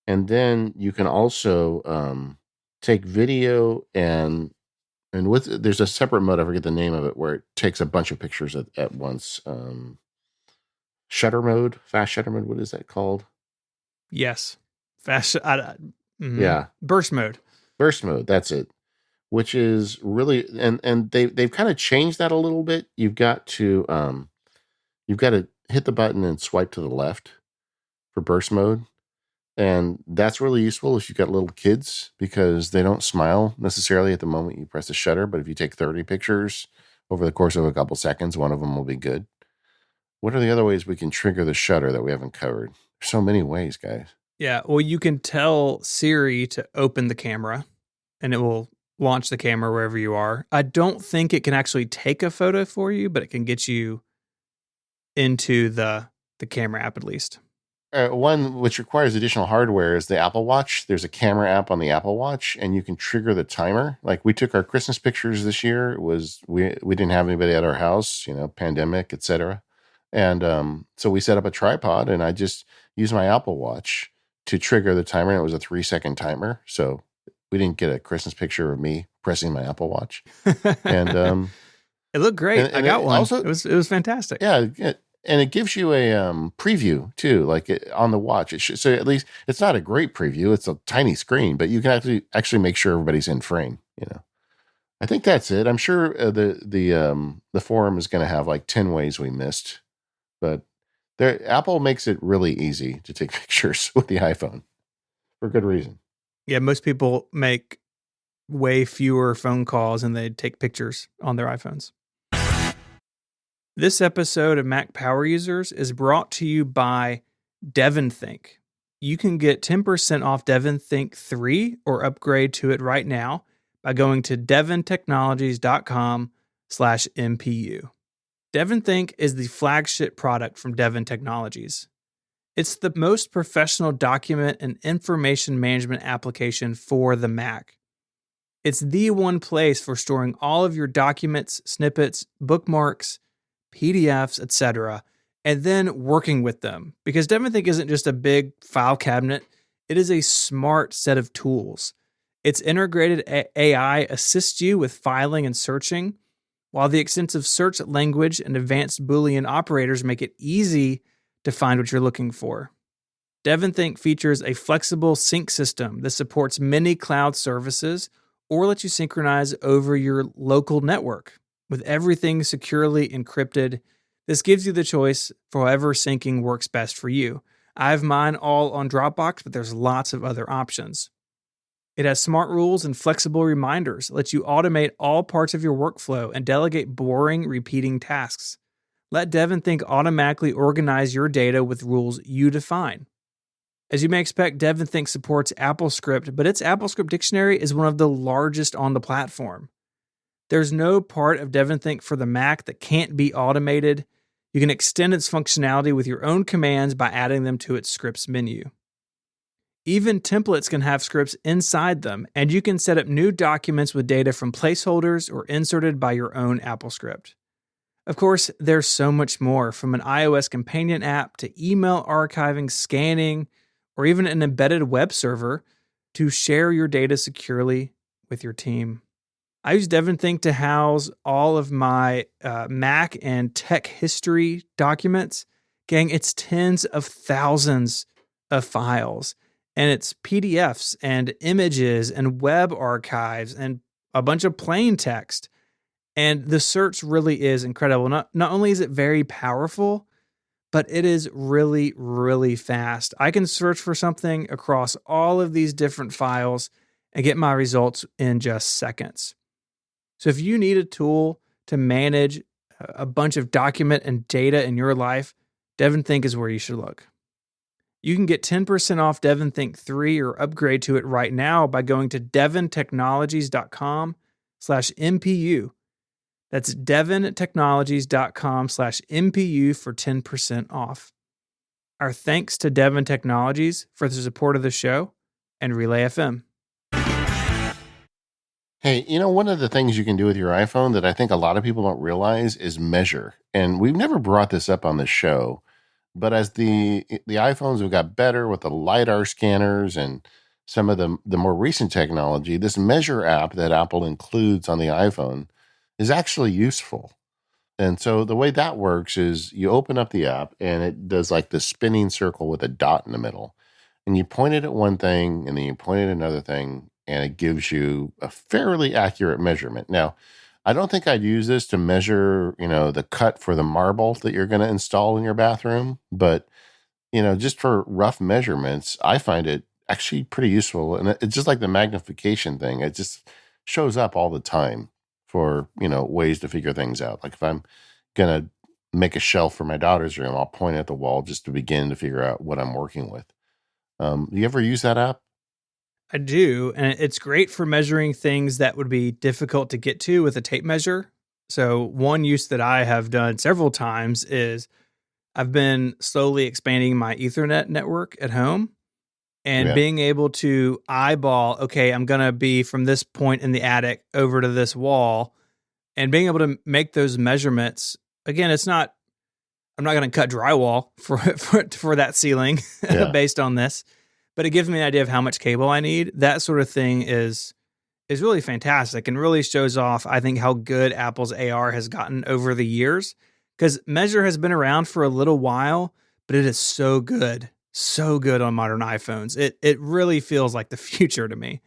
And then you can also take video and with there's a separate mode, I forget the name of it, where it takes a bunch of pictures at once. Shutter mode, fast shutter mode. What is that called? Yes, Yeah, burst mode. Burst mode. That's it. Which is really and they've kind of changed that a little bit. You've got to hit the button and swipe to the left for burst mode. And that's really useful if you've got little kids because they don't smile necessarily at the moment you press the shutter. But if you take 30 pictures over the course of a couple seconds, one of them will be good. What are the other ways we can trigger the shutter that we haven't covered? There's so many ways, guys. Yeah, well, you can tell Siri to open the camera and it will launch the camera wherever you are. I don't think it can actually take a photo for you, but it can get you into the camera app at least. One which requires additional hardware is the Apple Watch. There's a camera app on the Apple Watch, and you can trigger the timer. Like we took our Christmas pictures this year. It was we didn't have anybody at our house, pandemic, etc. And so we set up a tripod, and I just used my Apple Watch to trigger the timer. And it was a 3-second timer, so we didn't get a Christmas picture of me pressing my Apple Watch. And It looked great. I and got it one. also, It was fantastic. yeah, and it gives you a preview too, like on the watch. So at least it's not a great preview; it's a tiny screen, but you can actually make sure everybody's in frame. I think that's it. I'm sure the forum is going to have like 10 ways we missed, but Apple makes it really easy to take pictures with the iPhone for good reason. Yeah, most people make way fewer phone calls and they take pictures on their iPhones. This episode of Mac Power Users is brought to you by DevonThink. You can get 10% off DevonThink 3 or upgrade to it right now by going to devontechnologies.com/MPU. DevonThink is the flagship product from Devon Technologies. It's the most professional document and information management application for the Mac. It's the one place for storing all of your documents, snippets, bookmarks, PDFs, etc., and then working with them. Because DevonThink isn't just a big file cabinet, it is a smart set of tools. Its integrated AI assists you with filing and searching, while the extensive search language and advanced Boolean operators make it easy to find what you're looking for. DevonThink features a flexible sync system that supports many cloud services or lets you synchronize over your local network. With everything securely encrypted, this gives you the choice for however syncing works best for you. I have mine all on Dropbox, but there's lots of other options. It has smart rules and flexible reminders that let you automate all parts of your workflow and delegate boring, repeating tasks. Let DevonThink automatically organize your data with rules you define. As you may expect, DevonThink supports AppleScript, but its AppleScript dictionary is one of the largest on the platform. There's no part of DevonThink for the Mac that can't be automated. You can extend its functionality with your own commands by adding them to its scripts menu. Even templates can have scripts inside them, and you can set up new documents with data from placeholders or inserted by your own AppleScript. Of course, there's so much more, from an iOS companion app to email archiving, scanning, or even an embedded web server to share your data securely with your team. I use DevonThink to house all of my Mac and tech history documents. Gang, it's tens of thousands of files, and it's PDFs and images and web archives and a bunch of plain text. And the search really is incredible. Not only is it very powerful, but it is really, really fast. I can search for something across all of these different files and get my results in just seconds. So if you need a tool to manage a bunch of document and data in your life, DevonThink is where you should look. You can get 10% off DevonThink 3 or upgrade to it right now by going to devontechnologies.com/MPU. That's devontechnologies.com/MPU for 10% off. Our thanks to Devon Technologies for the support of the show and Relay FM. Hey, one of the things you can do with your iPhone that I think a lot of people don't realize is measure. And we've never brought this up on the show, but as the iPhones have got better with the LiDAR scanners and some of the more recent technology, this measure app that Apple includes on the iPhone is actually useful. And so the way that works is you open up the app and it does like the spinning circle with a dot in the middle. And you point it at one thing and then you point it at another thing, and it gives you a fairly accurate measurement. Now, I don't think I'd use this to measure, the cut for the marble that you're going to install in your bathroom, but just for rough measurements, I find it actually pretty useful. And it's just like the magnification thing. It just shows up all the time for, ways to figure things out. Like if I'm going to make a shelf for my daughter's room, I'll point at the wall just to begin to figure out what I'm working with. Do you ever use that app? I do, and it's great for measuring things that would be difficult to get to with a tape measure. So one use that I have done several times is I've been slowly expanding my Ethernet network at home and being able to eyeball, okay, I'm going to be from this point in the attic over to this wall, and being able to make those measurements. Again, I'm not going to cut drywall for that ceiling based on this, but it gives me an idea of how much cable I need. That sort of thing is really fantastic and really shows off, I think, how good Apple's AR has gotten over the years. Because Measure has been around for a little while, but it is so good on modern iPhones. It really feels like the future to me.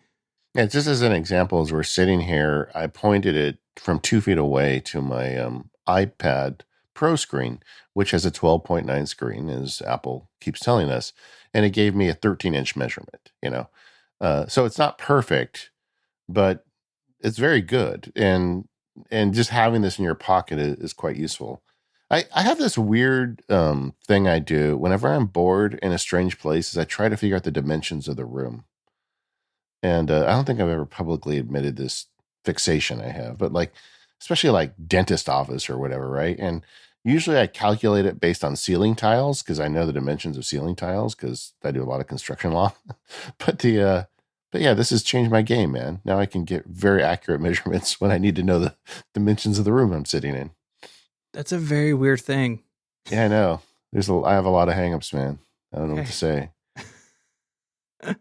Yeah, just as an example, as we're sitting here, I pointed it from 2 feet away to my iPad Pro screen, which has a 12.9 screen, as Apple keeps telling us, and it gave me a 13-inch measurement. So it's not perfect, but it's very good, and just having this in your pocket is quite useful. I have this weird thing I do whenever I'm bored in a strange place, is I try to figure out the dimensions of the room. And I don't think I've ever publicly admitted this fixation I have, but like, especially like dentist office or whatever, right? And usually I calculate it based on ceiling tiles because I know the dimensions of ceiling tiles because I do a lot of construction law. but but yeah, this has changed my game, man. Now I can get very accurate measurements when I need to know the dimensions of the room I'm sitting in. That's a very weird thing. Yeah, I know. I have a lot of hangups, man. I don't know what Okay. to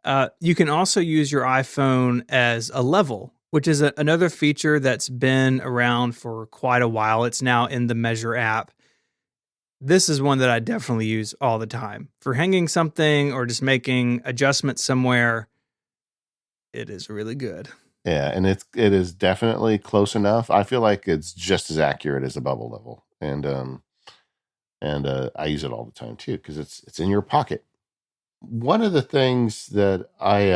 say. You can also use your iPhone as a level, which is another feature that's been around for quite a while. It's now in the Measure app. This is one that I definitely use all the time for hanging something or just making adjustments somewhere. It is really good. Yeah, and it is definitely close enough. I feel like it's just as accurate as a bubble level, and I use it all the time too because it's in your pocket. One of the things that I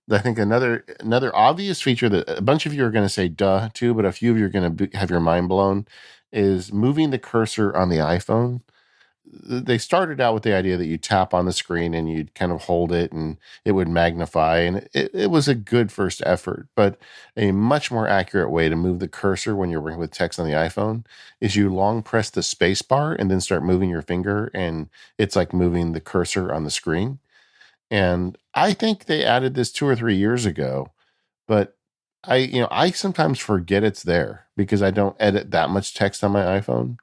think another obvious feature that a bunch of you are going to say duh to, but a few of you are going to have your mind blown, is moving the cursor on the iPhone. They started out with the idea that you tap on the screen and you'd kind of hold it and it would magnify. And it was a good first effort, but a much more accurate way to move the cursor when you're working with text on the iPhone is you long press the space bar and then start moving your finger. And it's like moving the cursor on the screen. And I think they added this 2 or 3 years ago, but I sometimes forget it's there because I don't edit that much text on my iPhone.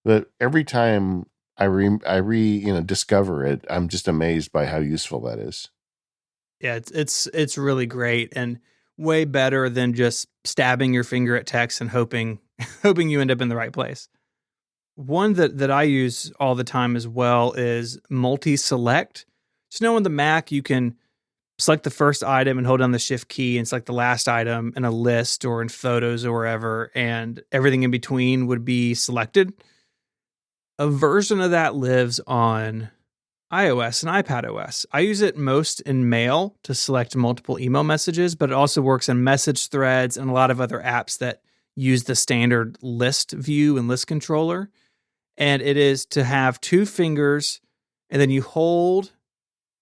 But every time discover it, I'm just amazed by how useful that is. Yeah, it's really great and way better than just stabbing your finger at text and hoping hoping you end up in the right place. One that I use all the time as well is multi-select. So now on the Mac, you can select the first item and hold down the shift key and select the last item in a list or in photos or wherever, and everything in between would be selected. A version of that lives on iOS and iPad OS. I use it most in Mail to select multiple email messages, but it also works in message threads and a lot of other apps that use the standard list view and list controller. And it is to have two fingers and then you hold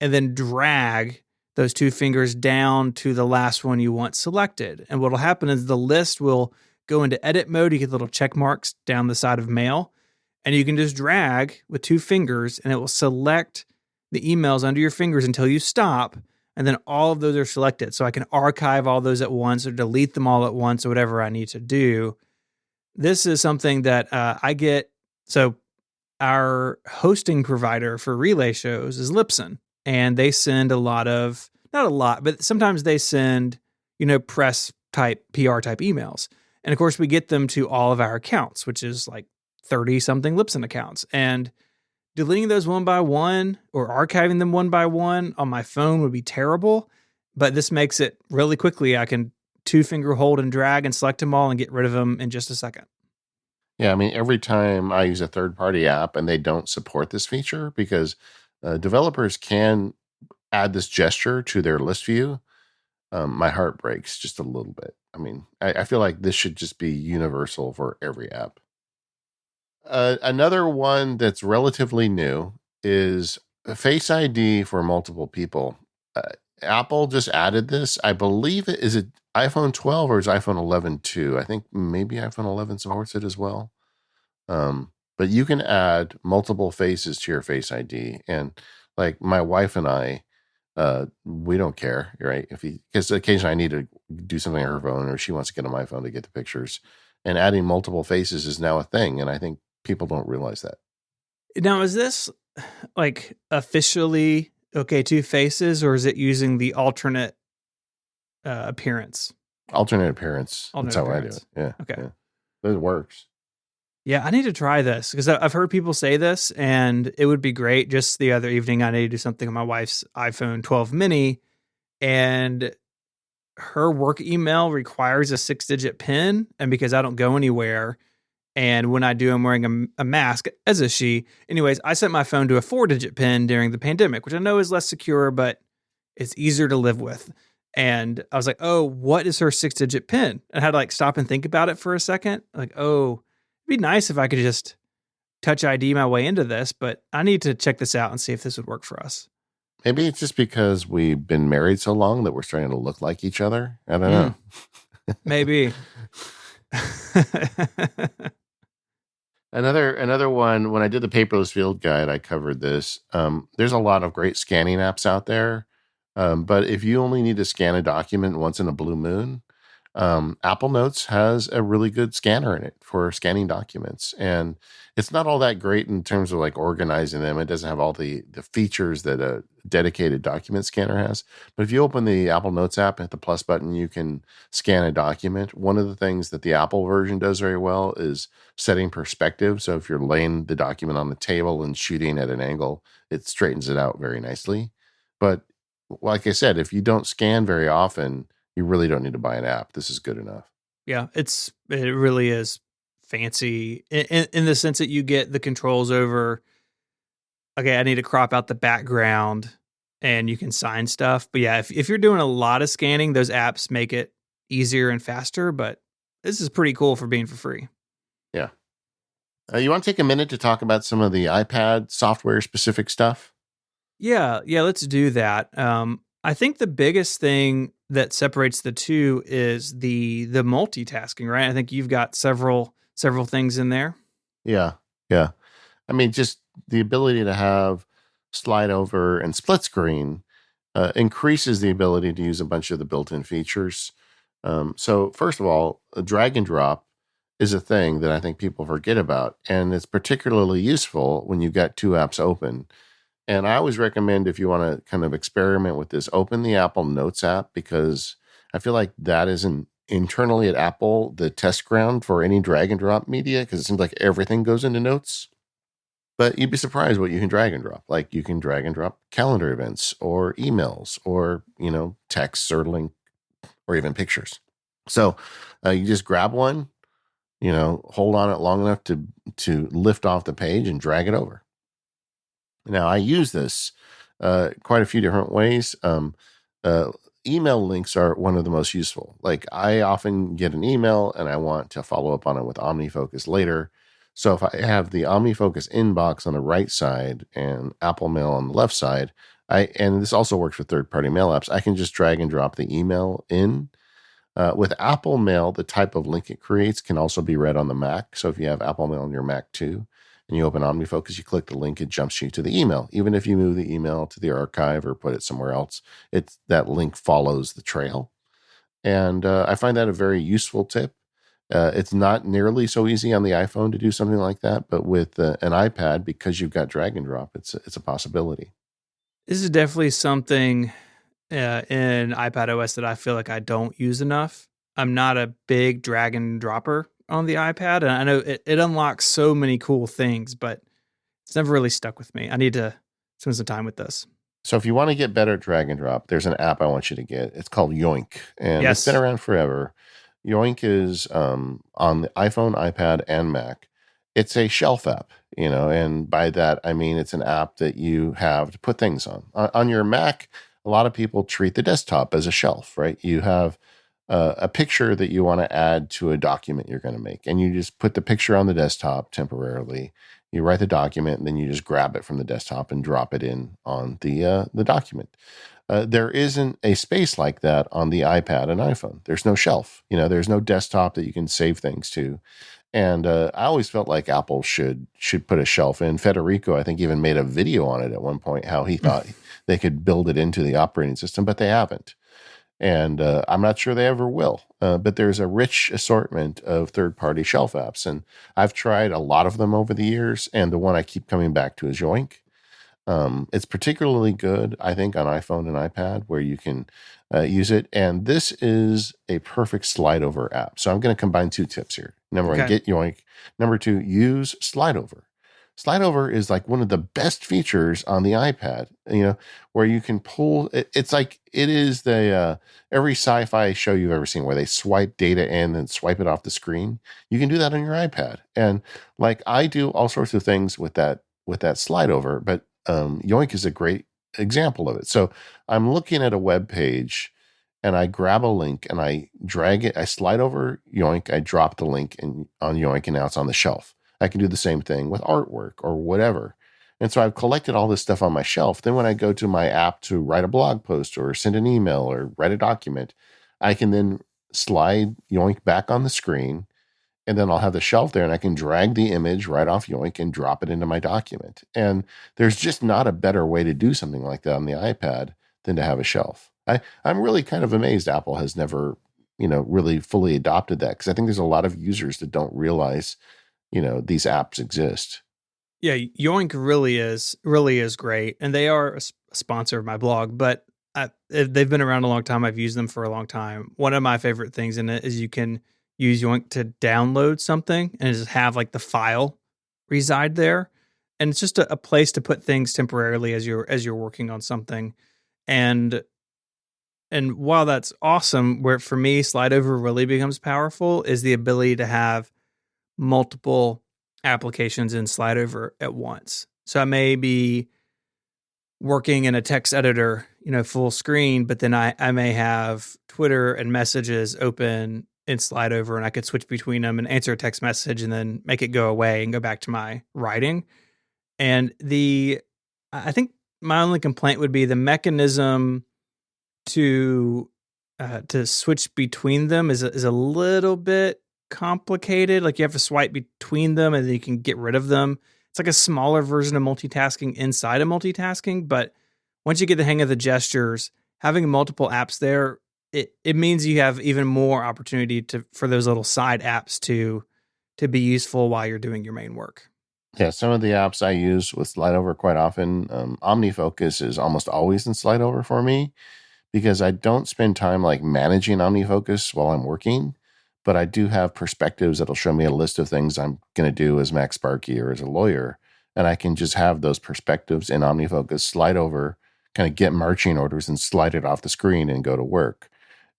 and then drag those two fingers down to the last one you want selected. And what will happen is the list will go into edit mode. You get little check marks down the side of Mail, and you can just drag with two fingers and it will select the emails under your fingers until you stop. And then all of those are selected. So I can archive all those at once or delete them all at once or whatever I need to do. This is something that I get. So our hosting provider for relay shows is Libsyn, and they send a lot of, not a lot, but sometimes they send, press type, PR type emails. And of course, we get them to all of our accounts, which is like 30 something Libsyn accounts. And deleting those one by one or archiving them one by one on my phone would be terrible. But this makes it really quickly. I can two finger hold and drag and select them all and get rid of them in just a second. Yeah, I mean, every time I use a third party app and they don't support this feature because developers can add this gesture to their list view, my heart breaks just a little bit. I mean, I feel like this should just be universal for every app. Another one that's relatively new is Face ID for multiple people. Apple just added this. I believe it iPhone 12 or is iPhone 11 too? I think maybe iPhone 11 supports it as well. But you can add multiple faces to your Face ID, and like my wife and I, we don't care, right? Because occasionally I need to do something on her phone, or she wants to get on my phone to get the pictures, and adding multiple faces is now a thing, and I think people don't realize that. Now, is this like officially okay, two faces, or is it using the alternate appearance? Alternate appearance. That's Alternate how I do it. appearance. Yeah. Okay. Yeah. It works. Yeah, I need to try this because I've heard people say this, and it would be great. Just the other evening, I need to do something on my wife's iPhone 12 mini, and her work email requires a 6-digit PIN. And because I don't go anywhere, and when I do, I'm wearing a mask, as is she. Anyways, I set my phone to a 4-digit PIN during the pandemic, which I know is less secure, but it's easier to live with. And I was like, oh, what is her 6-digit PIN? And I had to like stop and think about it for a second. Like, oh, it'd be nice if I could just Touch ID my way into this, but I need to check this out and see if this would work for us. Maybe it's just because we've been married so long that we're starting to look like each other. I don't know. Maybe. Another one, when I did the paperless field guide, I covered this. There's a lot of great scanning apps out there. But if you only need to scan a document once in a blue moon, Apple Notes has a really good scanner in it for scanning documents. And it's not all that great in terms of like organizing them. It doesn't have all the features that a dedicated document scanner has. But if you open the Apple Notes app and hit the plus button, you can scan a document. One of the things that the Apple version does very well is setting perspective. So if you're laying the document on the table and shooting at an angle, it straightens it out very nicely. But like I said, if you don't scan very often, you really don't need to buy an app. This is good enough. Yeah, it really is fancy in the sense that you get the controls over. Okay, I need to crop out the background, and you can sign stuff. But yeah, if you're doing a lot of scanning, those apps make it easier and faster. But this is pretty cool for being for free. Yeah. You want to take a minute to talk about some of the iPad software specific stuff? Yeah, let's do that. I think the biggest thing that separates the two is the multitasking, right? I think you've got several things in there. Yeah. Yeah. I mean, just the ability to have slide over and split screen increases the ability to use a bunch of the built in features. So, first of all, a drag and drop is a thing that I think people forget about. And it's particularly useful when you've got two apps open. And I always recommend, if you want to kind of experiment with this, open the Apple Notes app, because I feel like that is internally at Apple the test ground for any drag and drop media, because it seems like everything goes into Notes. But you'd be surprised what you can drag and drop. Like you can drag and drop calendar events or emails or, texts or link or even pictures. So you just grab one, hold on it long enough to lift off the page and drag it over. Now, I use this quite a few different ways. Uh, Email links are one of the most useful. Like, I often get an email and I want to follow up on it with OmniFocus later. So if I have the OmniFocus inbox on the right side and Apple Mail on the left side, and this also works with third-party mail apps, I can just drag and drop the email in. With Apple Mail, the type of link it creates can also be read on the Mac. So if you have Apple Mail on your Mac too, and you open OmniFocus, you click the link, it jumps you to the email. Even if you move the email to the archive or put it somewhere else, that link follows the trail. And I find that a very useful tip. It's not nearly so easy on the iPhone to do something like that, but with an iPad, because you've got drag and drop, it's a possibility. This is definitely something in iPad OS that I feel like I don't use enough. I'm not a big drag and dropper on the iPad, and I know it unlocks so many cool things, but it's never really stuck with me. I need to spend some time with this. So if you want to get better at drag and drop, there's an app I want you to get. It's called Yoink, and it's been Yes. around forever. Yoink is on the iPhone, iPad, and Mac. It's a shelf app, and by that I mean it's an app that you have to put things on. On your Mac, a lot of people treat the desktop as a shelf, right? You have a picture that you want to add to a document you're going to make, and you just put the picture on the desktop temporarily. You write the document, and then you just grab it from the desktop and drop it in on the document. There isn't a space like that on the iPad and iPhone. There's no shelf. There's no desktop that you can save things to. And I always felt like Apple should put a shelf in. Federico, I think, even made a video on it at one point, how he thought they could build it into the operating system, but they haven't. And I'm not sure they ever will. But there's a rich assortment of third-party shelf apps, and I've tried a lot of them over the years. And the one I keep coming back to is Yoink. It's particularly good, I think, on iPhone and iPad where you can use it. And this is a perfect slide over app. So I'm going to combine two tips here. Number one, Okay. get Yoink. Number two, use slide over. Slide over is like one of the best features on the iPad, where you can pull it's like it is the every sci-fi show you've ever seen where they swipe data in and swipe it off the screen. You can do that on your iPad. And like I do all sorts of things with that slide over, but Yoink is a great example of it. So I'm looking at a web page and I grab a link and I drag it, I slide over Yoink, I drop the link on Yoink, and now it's on the shelf. I can do the same thing with artwork or whatever. And so I've collected all this stuff on my shelf. Then when I go to my app to write a blog post or send an email or write a document, I can then slide Yoink back on the screen, and then I'll have the shelf there and I can drag the image right off Yoink and drop it into my document. And there's just not a better way to do something like that on the iPad than to have a shelf. I'm really kind of amazed Apple has never, really fully adopted that, because I think there's a lot of users that don't realize, these apps exist. Yeah, Yoink really is great, and they are a sponsor of my blog. But they've been around a long time. I've used them for a long time. One of my favorite things in it is you can use Yoink to download something and just have like the file reside there, and it's just a place to put things temporarily as you're working on something. And while that's awesome, where for me slide over really becomes powerful is the ability to have multiple applications in slide over at once. So I may be working in a text editor, full screen, but then I may have Twitter and messages open in slide over, and I could switch between them and answer a text message and then make it go away and go back to my writing. And I think my only complaint would be the mechanism to switch between them is a little bit complicated. Like you have to swipe between them and then you can get rid of them. It's like a smaller version of multitasking inside of multitasking. But once you get the hang of the gestures, having multiple apps there, it means you have even more opportunity for those little side apps to be useful while you're doing your main work. Yeah, some of the apps I use with slide over quite often, OmniFocus is almost always in slide over for me, because I don't spend time like managing OmniFocus while I'm working, but I do have perspectives that'll show me a list of things I'm going to do as Max Sparky or as a lawyer. And I can just have those perspectives in OmniFocus slide over, kind of get marching orders and slide it off the screen and go to work.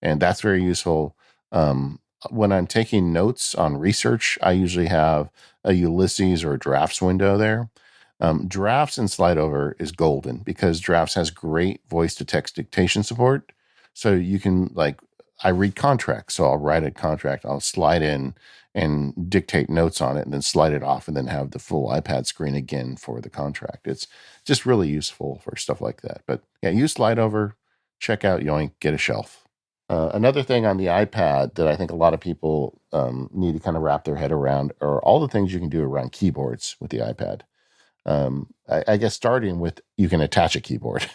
And that's very useful. When I'm taking notes on research, I usually have a Ulysses or a drafts window there. Drafts and slide over is golden because drafts has great voice to text dictation support. So you can I read contracts. So I'll write a contract, I'll slide in and dictate notes on it and then slide it off and then have the full iPad screen again for the contract. It's just really useful for stuff like that. But yeah, use slide over, check out Yoink, get a shelf. Another thing on the iPad that I think a lot of people need to kind of wrap their head around are all the things you can do around keyboards with the iPad. I guess starting with you can attach a keyboard,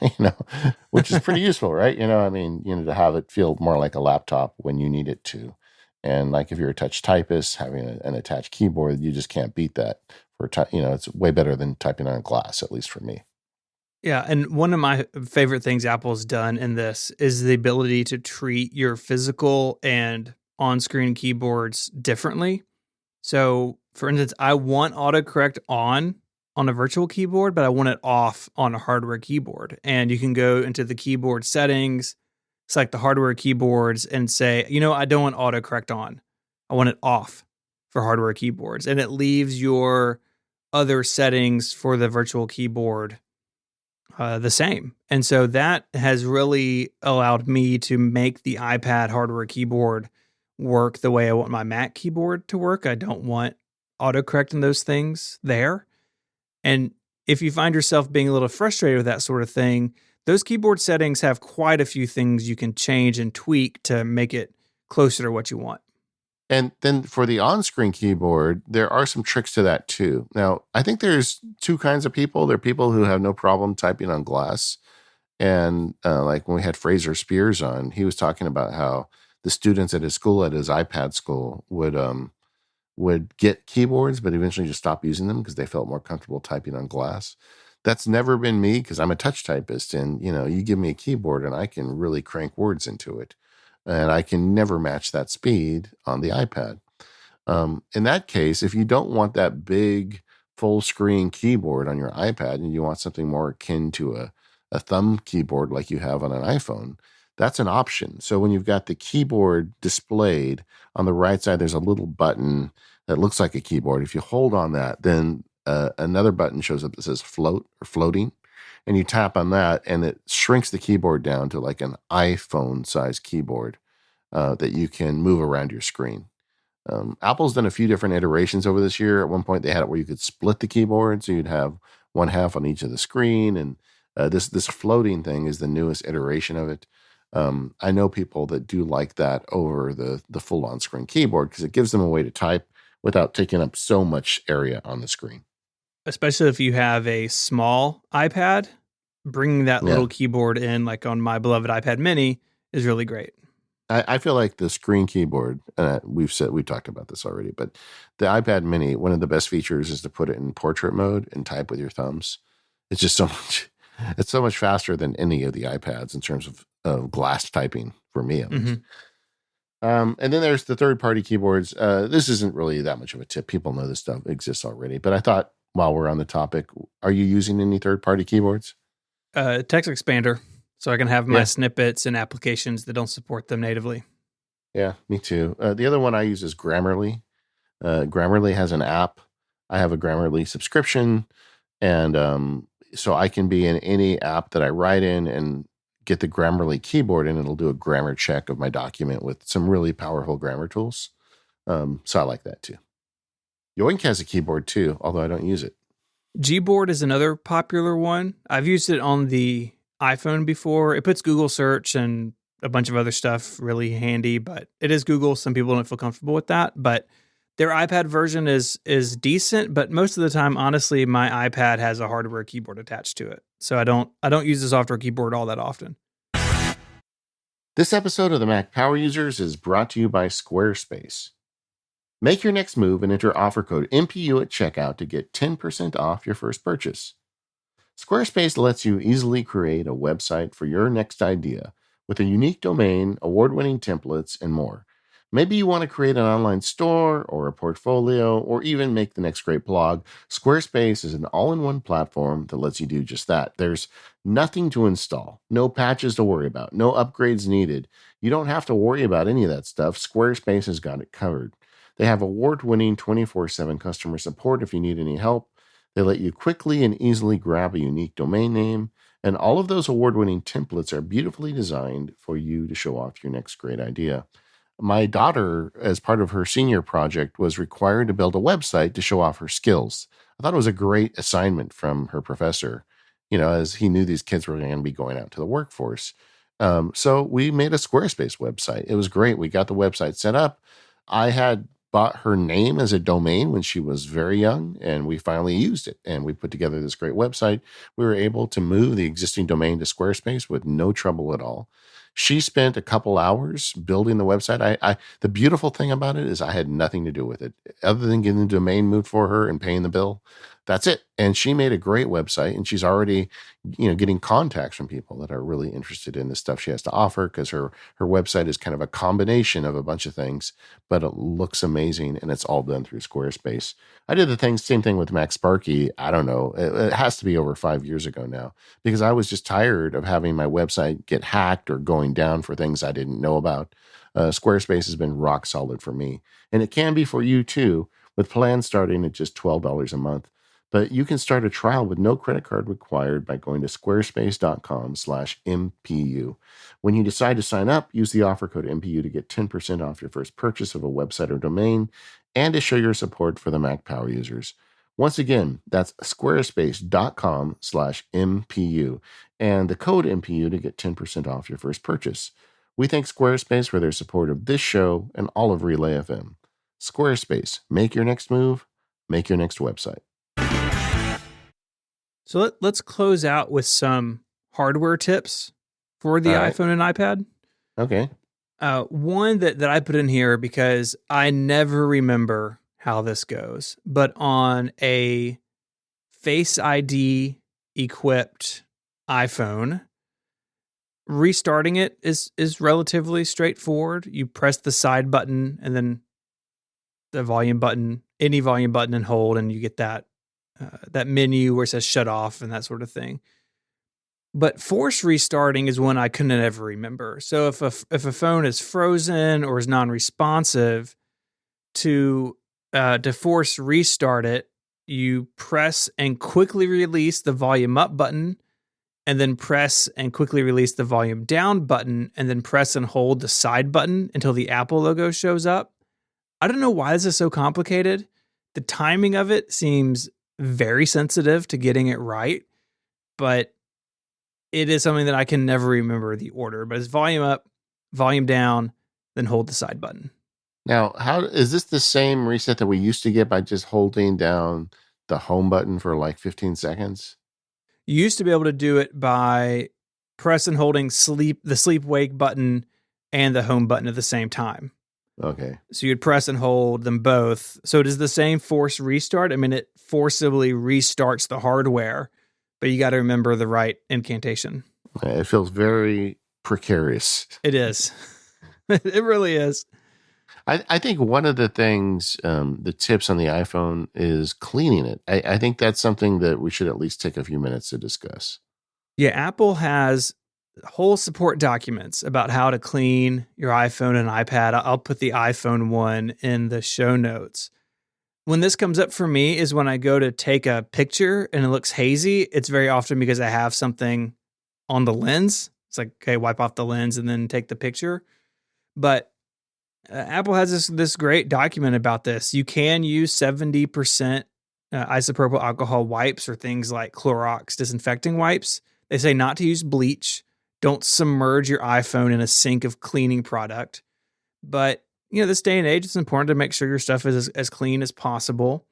which is pretty useful, right? I mean, to have it feel more like a laptop when you need it to. And like if you're a touch typist, having an attached keyboard, you just can't beat that it's way better than typing on glass, at least for me. Yeah, and one of my favorite things Apple's done in this is the ability to treat your physical and on-screen keyboards differently. So, for instance, I want autocorrect on a virtual keyboard, but I want it off on a hardware keyboard. And you can go into the keyboard settings, select the hardware keyboards, and say, I don't want autocorrect on. I want it off for hardware keyboards. And it leaves your other settings for the virtual keyboard the same. And so that has really allowed me to make the iPad hardware keyboard work the way I want my Mac keyboard to work. I don't want autocorrect and those things there. And if you find yourself being a little frustrated with that sort of thing, those keyboard settings have quite a few things you can change and tweak to make it closer to what you want. And then for the on-screen keyboard, there are some tricks to that too. Now, I think there's two kinds of people. There are people who have no problem typing on glass. And like when we had Fraser Spears on, he was talking about how the students at his school, at his iPad school, would get keyboards, but eventually just stop using them because they felt more comfortable typing on glass. That's never been me because I'm a touch typist, and you give me a keyboard and I can really crank words into it, and I can never match that speed on the iPad. In that case, if you don't want that big full screen keyboard on your iPad and you want something more akin to a thumb keyboard like you have on an iPhone, that's an option. So when you've got the keyboard displayed on the right side, there's a little button that looks like a keyboard. If you hold on that, then another button shows up that says float or floating. And you tap on that, and it shrinks the keyboard down to like an iPhone size keyboard that you can move around your screen. Apple's done a few different iterations over this year. At one point, they had it where you could split the keyboard, so you'd have one half on each of the screen, and this floating thing is the newest iteration of it. I know people that do like that over the full on screen keyboard because it gives them a way to type without taking up so much area on the screen. Especially if you have a small iPad, bringing that Yeah, little keyboard in, like on my beloved iPad Mini, is really great. I feel like the screen keyboard. We've talked about this already, but the iPad Mini, one of the best features is to put it in portrait mode and type with your thumbs. It's just so much. It's so much faster than any of the iPads in terms of glass typing for me at least. Mm-hmm. And then there's the third party keyboards. This isn't really that much of a tip. People know this stuff exists already. But I thought while we're on the topic, are you using any third party keyboards? Text expander, so I can have my Yeah, snippets and applications that don't support them natively. yeah, me too. The other one I use is Grammarly. Grammarly has an app. I have a Grammarly subscription, and so I can be in any app that I write in and get the Grammarly keyboard, and it'll do a grammar check of my document with some really powerful grammar tools. So I like that too. Yoink has a keyboard too, although I don't use it. Gboard is another popular one. I've used it on the iPhone before. It puts Google search and a bunch of other stuff really handy, but it is Google. Some people don't feel comfortable with that, but their iPad version is decent, but most of the time, honestly, my iPad has a hardware keyboard attached to it. So I don't use the software keyboard all that often. This episode of the Mac Power Users is brought to you by Squarespace. Make your next move and enter offer code MPU at checkout to get 10% off your first purchase. Squarespace lets you easily create a website for your next idea with a unique domain, award-winning templates, and more. Maybe you want to create an online store or a portfolio or even make the next great blog. Squarespace is an all-in-one platform that lets you do just that. There's nothing to install, no patches to worry about, no upgrades needed. You don't have to worry about any of that stuff. Squarespace has got it covered. They have award-winning 24/7 customer support if you need any help. They let you quickly and easily grab a unique domain name, and all of those award-winning templates are beautifully designed for you to show off your next great idea. My daughter, as part of her senior project, was required to build a website to show off her skills. I thought it was a great assignment from her professor, as he knew these kids were going to be going out to the workforce. So we made a Squarespace website. It was great. We got the website set up. I had bought her name as a domain when she was very young, and we finally used it. And we put together this great website. We were able to move the existing domain to Squarespace with no trouble at all. She spent a couple hours building the website. The beautiful thing about it is I had nothing to do with it other than getting the domain moved for her and paying the bill. That's it. And she made a great website, and she's already, getting contacts from people that are really interested in the stuff she has to offer because her website is kind of a combination of a bunch of things, but it looks amazing, and it's all done through Squarespace. I did same thing with Mac Sparky. I don't know. It has to be over 5 years ago now because I was just tired of having my website get hacked or going down for things I didn't know about. Squarespace has been rock solid for me, and it can be for you too, with plans starting at just $12 a month. But you can start a trial with no credit card required by going to squarespace.com/MPU. When you decide to sign up, use the offer code MPU to get 10% off your first purchase of a website or domain and to show your support for the Mac Power Users. Once again, that's squarespace.com/MPU and the code MPU to get 10% off your first purchase. We thank Squarespace for their support of this show and all of Relay FM. Squarespace, make your next move, make your next website. So let's close out with some hardware tips for the All right. iPhone and iPad. Okay. One that I put in here because I never remember how this goes, but on a Face ID equipped iPhone, restarting it is relatively straightforward. You press the side button and then the volume button, any volume button, and hold, and you get that menu where it says shut off and that sort of thing. But force restarting is one I couldn't ever remember. So if a phone is frozen or is non-responsive, to force restart it, you press and quickly release the volume up button, and then press and quickly release the volume down button, and then press and hold the side button until the Apple logo shows up. I don't know why this is so complicated. The timing of it seems very sensitive to getting it right, but it is something that I can never remember the order. But it's volume up, volume down, then hold the side button. Now, how is this the same reset that we used to get by just holding down the home button for like 15 seconds? You used to be able to do it by press and holding the sleep wake button and the home button at the same time. Okay. So you'd press and hold them both. So it is the same force restart. I mean, it forcibly restarts the hardware, but you got to remember the right incantation. It feels very precarious. It is. It really is. I think one of the things, the tips on the iPhone is cleaning it. I think that's something that we should at least take a few minutes to discuss. Yeah, Apple has whole support documents about how to clean your iPhone and iPad. I'll put the iPhone one in the show notes. When this comes up for me is when I go to take a picture and it looks hazy. It's very often because I have something on the lens. It's like, okay, wipe off the lens and then take the picture. But Apple has this great document about this. You can use 70% isopropyl alcohol wipes or things like Clorox disinfecting wipes. They say not to use bleach. Don't submerge your iPhone in a sink of cleaning product. But, this day and age, it's important to make sure your stuff is as clean as possible.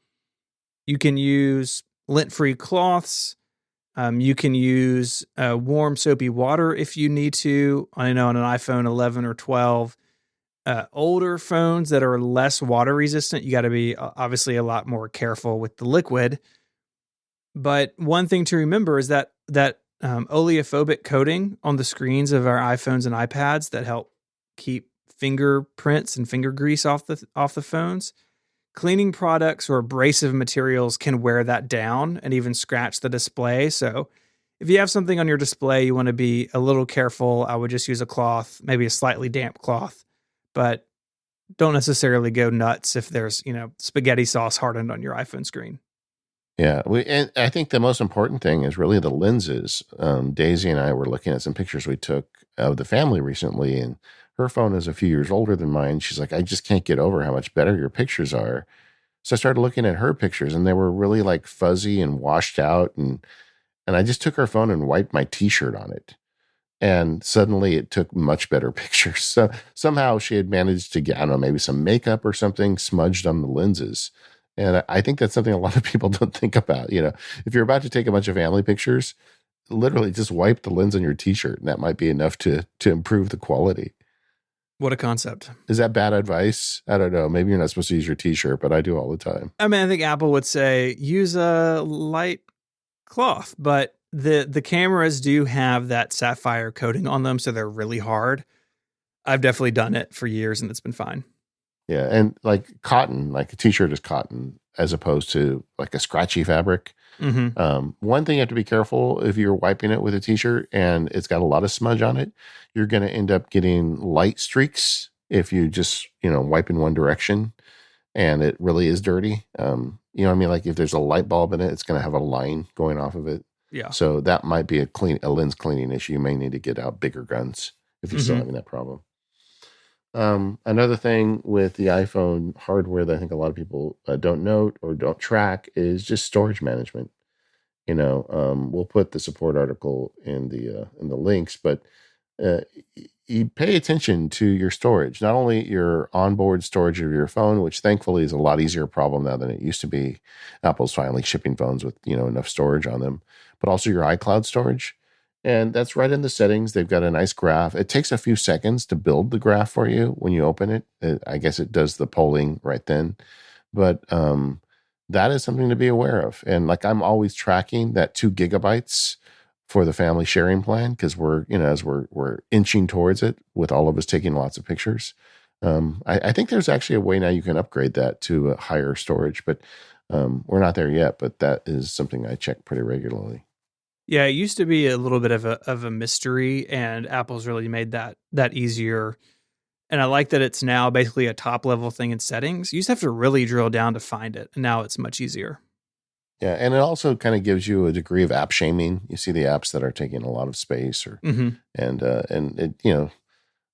You can use lint-free cloths. You can use warm, soapy water if you need to. I know on an iPhone 11 or 12, older phones that are less water resistant, you got to be obviously a lot more careful with the liquid. But one thing to remember is that oleophobic coating on the screens of our iPhones and iPads that help keep fingerprints and finger grease off the phones. Cleaning products or abrasive materials can wear that down and even scratch the display. So if you have something on your display, you want to be a little careful. I would just use a cloth, maybe a slightly damp cloth, but don't necessarily go nuts if there's, spaghetti sauce hardened on your iPhone screen. Yeah. And I think the most important thing is really the lenses. Daisy and I were looking at some pictures we took of the family recently, and her phone is a few years older than mine. She's like, I just can't get over how much better your pictures are. So I started looking at her pictures, and they were really like fuzzy and washed out. And I just took her phone and wiped my t-shirt on it. And suddenly it took much better pictures. So somehow she had managed to get, I don't know, maybe some makeup or something smudged on the lenses. And I think that's something a lot of people don't think about. If you're about to take a bunch of family pictures, literally just wipe the lens on your t-shirt, and that might be enough to improve the quality. What a concept. Is that bad advice? I don't know. Maybe you're not supposed to use your t-shirt, but I do all the time. I mean, I think Apple would say use a light cloth, but the cameras do have that sapphire coating on them, so they're really hard. I've definitely done it for years, and it's been fine. Yeah, and like cotton, like a t-shirt is cotton as opposed to like a scratchy fabric. Mm-hmm. One thing you have to be careful if you're wiping it with a t-shirt and it's got a lot of smudge on it, you're going to end up getting light streaks if you just, wipe in one direction and it really is dirty. What I mean? Like if there's a light bulb in it, it's going to have a line going off of it. Yeah. So that might be a lens cleaning issue. You may need to get out bigger guns if you're still having that problem. Another thing with the iPhone hardware that I think a lot of people don't note or don't track is just storage management. We'll put the support article in the links, but you pay attention to your storage, not only your onboard storage of your phone, which thankfully is a lot easier problem now than it used to be. Apple's finally shipping phones with enough storage on them, but also your iCloud storage. And that's right in the settings. They've got a nice graph. It takes a few seconds to build the graph for you when you open it. I guess it does the polling right then. But that is something to be aware of. And like I'm always tracking that 2 gigabytes for the family sharing plan because we're, as we're inching towards it with all of us taking lots of pictures. I think there's actually a way now you can upgrade that to a higher storage, but we're not there yet. But that is something I check pretty regularly. Yeah, it used to be a little bit of a mystery, and Apple's really made that easier. And I like that it's now basically a top level thing in settings. You just have to really drill down to find it, and now it's much easier. Yeah, and it also kind of gives you a degree of app shaming. You see the apps that are taking a lot of space, or Hmm. and it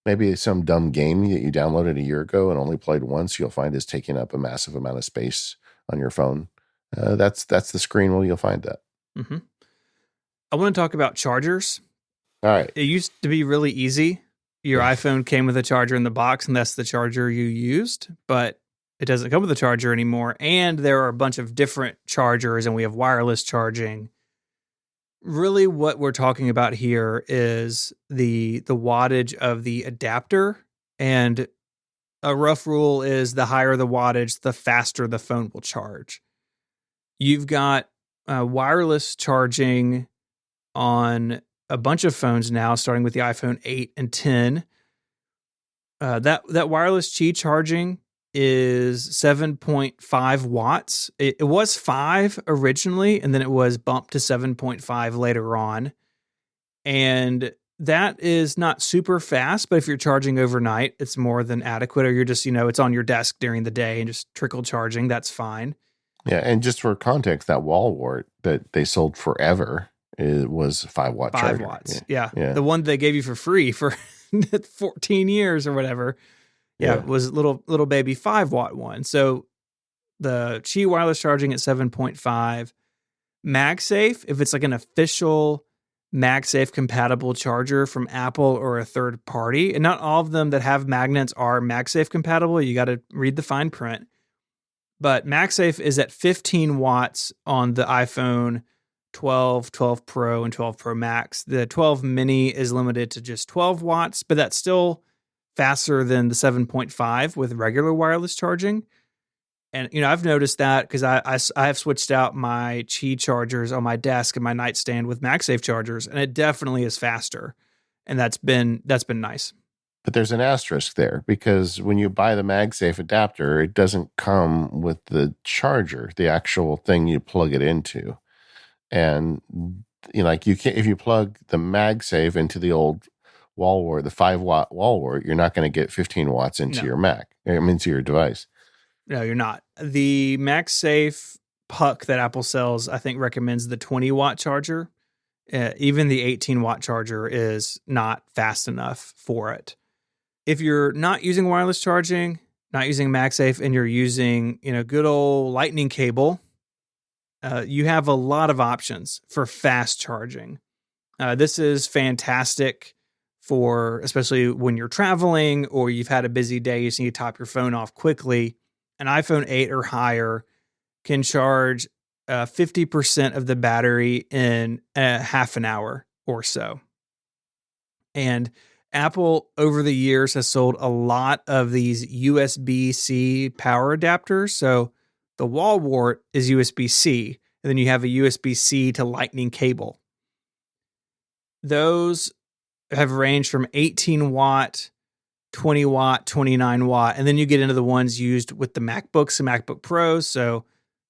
maybe some dumb game that you downloaded a year ago and only played once, you'll find is taking up a massive amount of space on your phone. That's the screen where you'll find that. Hmm. I want to talk about chargers. All right. It used to be really easy. Your Yeah. iPhone came with a charger in the box, and that's the charger you used, but it doesn't come with a charger anymore. And there are a bunch of different chargers, and we have wireless charging. Really, what we're talking about here is the wattage of the adapter. And a rough rule is the higher the wattage, the faster the phone will charge. You've got wireless charging on a bunch of phones now, starting with the iPhone 8 and 10. That wireless Qi charging is 7.5 watts. It was 5 originally, and then it was bumped to 7.5 later on. And that is not super fast, but if you're charging overnight, it's more than adequate. Or you're just, it's on your desk during the day and just trickle charging. That's fine. Yeah, and just for context, that wall wart that they sold forever, it was 5 watt 5 watts. charger. Yeah. Yeah. The one they gave you for free for 14 years or whatever. Yeah, Yeah. it was little baby 5 watt one. So the Qi wireless charging at 7.5. MagSafe, if it's like an official MagSafe compatible charger from Apple or a third party, and not all of them that have magnets are MagSafe compatible. You got to read the fine print. But MagSafe is at 15 watts on the iPhone 12, 12 Pro, and 12 Pro Max. The 12 mini is limited to just 12 watts, but that's still faster than the 7.5 with regular wireless charging. And, I've noticed that because I have switched out my Qi chargers on my desk and my nightstand with MagSafe chargers, and it definitely is faster. And that's been nice. But there's an asterisk there because when you buy the MagSafe adapter, it doesn't come with the charger, the actual thing you plug it into. And like you can't, if you plug the MagSafe into the old wall wart, the 5 watt wall wart, you're not going to get 15 watts into No, your Mac, into your device. no, you're not. The MagSafe puck that Apple sells, I think, recommends the 20-watt charger. Even the 18-watt charger is not fast enough for it. If you're not using wireless charging, not using MagSafe, and you're using, good old lightning cable, you have a lot of options for fast charging. This is fantastic for especially when you're traveling or you've had a busy day, you just need to top your phone off quickly. An iPhone 8 or higher can charge 50% of the battery in half an hour or so. And Apple over the years has sold a lot of these USB-C power adapters. So the wall wart is USB-C, and then you have a USB-C to lightning cable. Those have ranged from 18 watt, 20 watt, 29 watt, and then you get into the ones used with the MacBooks and MacBook Pros. So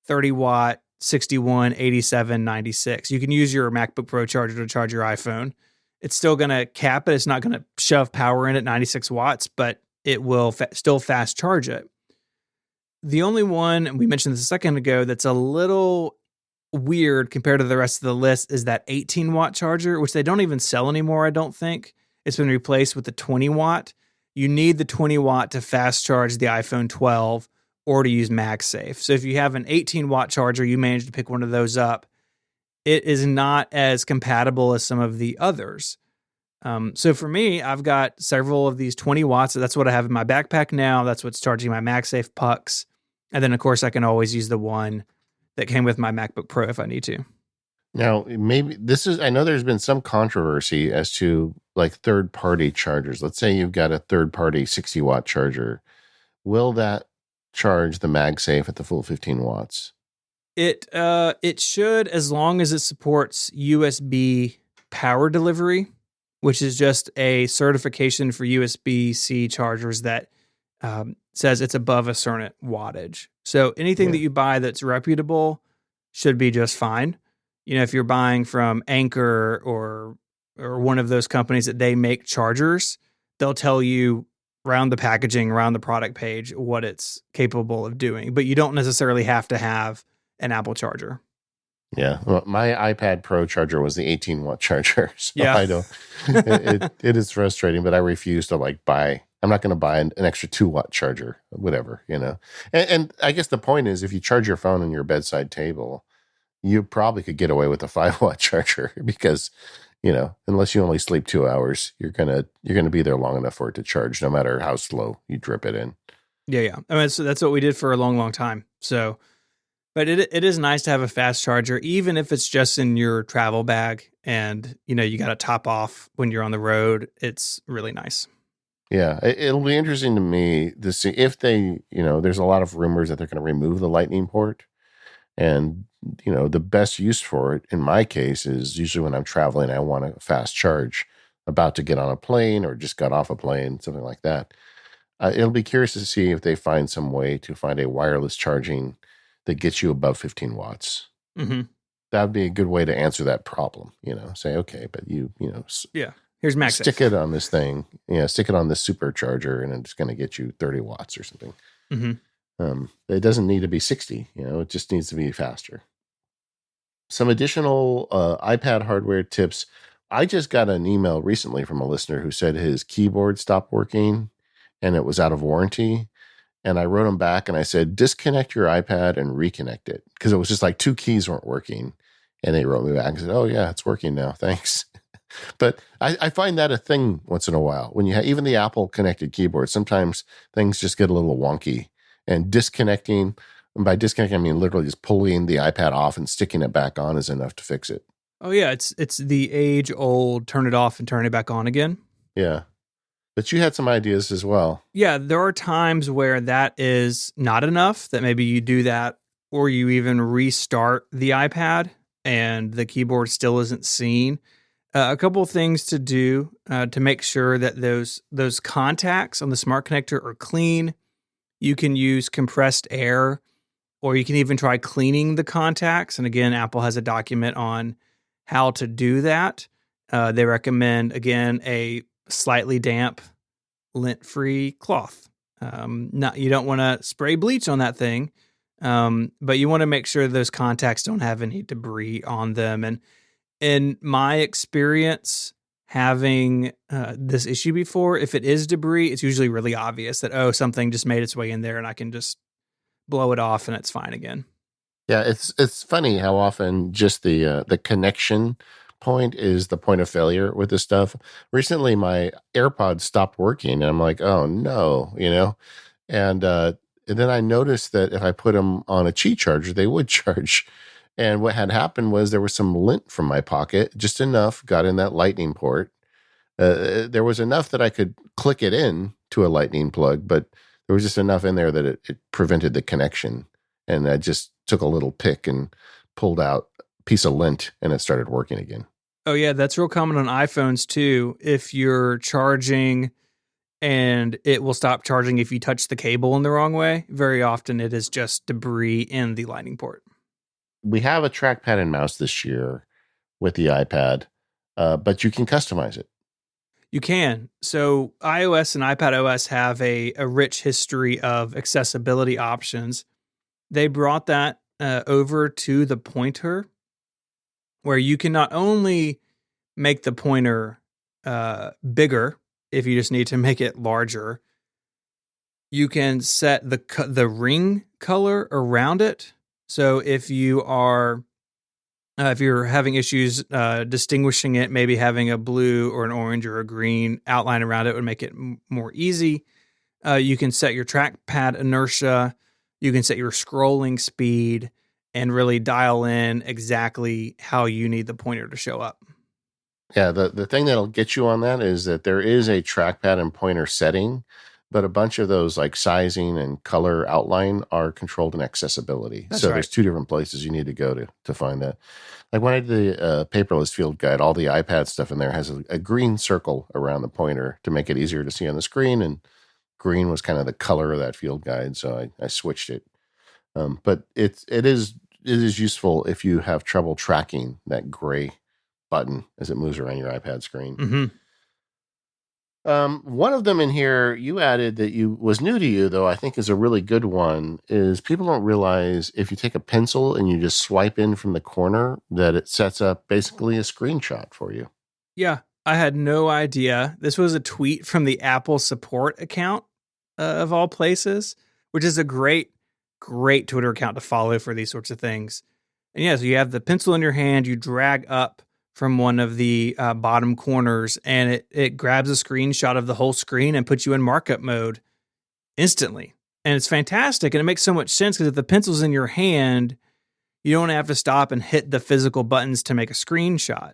30 watt, 61, 87, 96. You can use your MacBook Pro charger to charge your iPhone. It's still going to cap it. It's not going to shove power in at 96 watts, but it will still fast charge it. The only one, and we mentioned this a second ago, that's a little weird compared to the rest of the list is that 18 watt charger, which they don't even sell anymore, I don't think. It's been replaced with the 20 watt. You need the 20 watt to fast charge the iPhone 12 or to use MagSafe. So if you have an 18 watt charger, you manage to pick one of those up. It is not as compatible as some of the others. So for me, I've got several of these 20 watts. That's what I have in my backpack now. That's what's charging my MagSafe pucks. And then, of course, I can always use the one that came with my MacBook Pro if I need to. Now, maybe I know there's been some controversy as to like third party chargers. Let's say you've got a third party 60 watt charger. Will that charge the MagSafe at the full 15 watts? It should, as long as it supports USB power delivery, which is just a certification for USB-C chargers that says it's above a certain wattage. So anything that Yeah. you buy that's reputable should be just fine. You know, if you're buying from Anchor or one of those companies that they make chargers, they'll tell you around the packaging, around the product page, what it's capable of doing. But you don't necessarily have to have an Apple charger. Yeah. Well, my iPad Pro charger was the 18-watt charger. So Yeah. I don't, it is frustrating, but I refuse to like buy, I'm not going to buy an extra 2-watt charger, whatever, you know. And I guess the point is if you charge your phone on your bedside table, you probably could get away with a 5-watt charger because, you know, unless you only sleep 2 hours, you're gonna be there long enough for it to charge, no matter how slow you drip it in. Yeah, yeah. I mean, so that's what we did for a long, long time. So, but it is nice to have a fast charger, even if it's just in your travel bag, and you know you got to top off when you're on the road. It's really nice. Yeah, it'll be interesting to me to see if they, you know, there's a lot of rumors that they're going to remove the Lightning port. And, you know, the best use for it in my case is usually when I'm traveling, I want a fast charge, about to get on a plane or just got off a plane, something like that. It'll be curious to see if they find some way to find a wireless charging that gets you above 15 watts. Hmm. That would be a good way to answer that problem. You know, say, okay, but you know, Yeah. Here's stick MagSafe. it on this thing, stick it on this supercharger and it's going to get you 30 watts or something. Hmm. It doesn't need to be 60, you know, it just needs to be faster. Some additional iPad hardware tips. I just got an email recently from a listener who said his keyboard stopped working and it was out of warranty. And I wrote him back and I said, disconnect your iPad and reconnect it because it was just like two keys weren't working. And they wrote me back and said, oh, yeah, it's working now. Thanks. But I find that a thing once in a while when you have even the Apple connected keyboard, sometimes things just get a little wonky and disconnecting. And by disconnecting, I mean literally just pulling the iPad off and sticking it back on is enough to fix it. Oh yeah, it's the age old turn it off and turn it back on again. Yeah. But you had some ideas as well. Yeah, there are times where that is not enough, that maybe you do that or you even restart the iPad and the keyboard still isn't seen. A couple of things to do to make sure that those contacts on the smart connector are clean. You can use compressed air, or you can even try cleaning the contacts. And again, Apple has a document on how to do that. They recommend, again, a slightly damp, lint-free cloth. Not You don't want to spray bleach on that thing, but you want to make sure those contacts don't have any debris on them. And in my experience, having this issue before, if it is debris, it's usually really obvious that, oh, something just made its way in there and I can just blow it off and it's fine again. Yeah, it's funny how often just the connection point is the point of failure with this stuff. Recently, my AirPods stopped working, and I'm like, oh no, you know. And then I noticed that if I put them on a Qi charger, they would charge. And what had happened was there was some lint from my pocket, just enough, got in that lightning port. There was enough that I could click it in to a lightning plug, but there was just enough in there that it prevented the connection. And I just took a little pick and pulled out a piece of lint and it started working again. Oh yeah, that's real common on iPhones too. If you're charging and it will stop charging if you touch the cable in the wrong way, very often it is just debris in the lightning port. We have a trackpad and mouse this year with the iPad, but you can customize it. You can. So iOS and iPad OS have a rich history of accessibility options. They brought that over to the pointer, where you can not only make the pointer bigger if you just need to make it larger, you can set the ring color around it. So if you're having issues distinguishing it, maybe having a blue or an orange or a green outline around it would make it more easy. You can set your trackpad inertia. You can set your scrolling speed and really dial in exactly how you need the pointer to show up. Yeah, the thing that'll get you on that is that there is a trackpad and pointer setting but a bunch of those like sizing and color outline are controlled in accessibility. That's So right. there's two different places you need to go to find that. Like when I did the paperless field guide, all the iPad stuff in there has a green circle around the pointer to make it easier to see on the screen. And green was kind of the color of that field guide. So I switched it. But it is useful if you have trouble tracking that gray button as it moves around your iPad screen. Mm-hmm. One of them in here you added that you was new to you, though I think is a really good one, is people don't realize if you take a pencil and you just swipe in from the corner that it sets up basically a screenshot for you. Yeah, I had no idea. This was a tweet from the Apple support account of all places, which is a great Twitter account to follow for these sorts of things. And yeah, so you have the pencil in your hand, you drag up from one of the bottom corners, and it grabs a screenshot of the whole screen and puts you in markup mode instantly. And it's fantastic, and it makes so much sense because if the pencil's in your hand, you don't have to stop and hit the physical buttons to make a screenshot.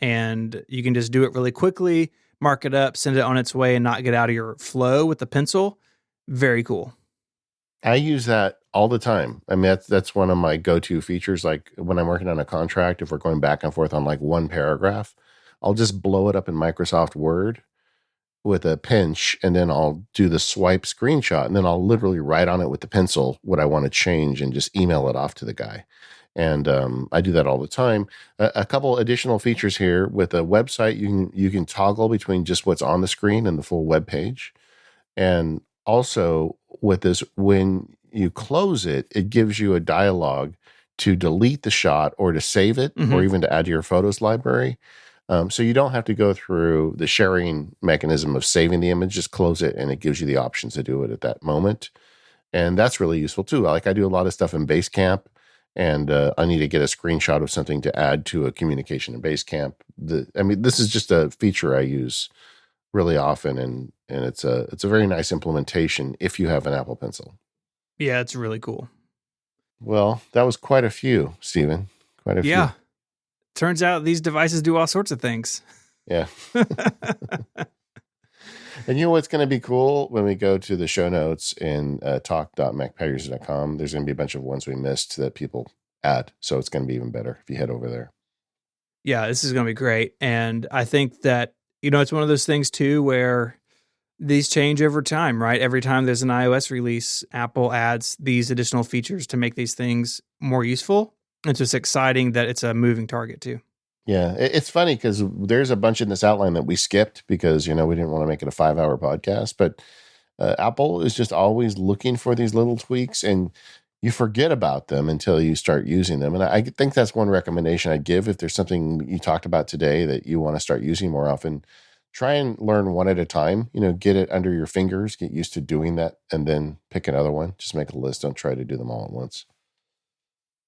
And you can just do it really quickly, mark it up, send it on its way, and not get out of your flow with the pencil. Very cool. I use that all the time. I mean, that's one of my go-to features. Like when I'm working on a contract, if we're going back and forth on like one paragraph, I'll just blow it up in Microsoft Word with a pinch, and then I'll do the swipe screenshot, and then I'll literally write on it with the pencil what I want to change and just email it off to the guy. And I do that all the time. A couple additional features here with a website, you can toggle between just what's on the screen and the full web page. And also with this, when you close it, it gives you a dialogue to delete the shot or to save it or even to add to your photos library. So you don't have to go through the sharing mechanism of saving the image, just close it and it gives you the options to do it at that moment. And that's really useful too. Like I do a lot of stuff in Basecamp, and I need to get a screenshot of something to add to a communication in Basecamp. This is just a feature I use really often, and it's a very nice implementation if you have an Apple Pencil. Yeah, it's really cool. Well, that was quite a few, Stephen. Quite a few. Yeah. Turns out these devices do all sorts of things. Yeah. And you know what's going to be cool when we go to the show notes in talk.macpowderuser.com? There's going to be a bunch of ones we missed that people add. So it's going to be even better if you head over there. Yeah, this is going to be great. And I think that, it's one of those things too where these change over time, right? Every time there's an iOS release, Apple adds these additional features to make these things more useful. It's just exciting that it's a moving target too. Yeah, it's funny because there's a bunch in this outline that we skipped because, we didn't want to make it a 5-hour podcast. But Apple is just always looking for these little tweaks, and you forget about them until you start using them. And I think that's one recommendation I'd give. If there's something you talked about today that you want to start using more often, try and learn one at a time. Get it under your fingers, get used to doing that, and then pick another one. Just make a list. Don't try to do them all at once.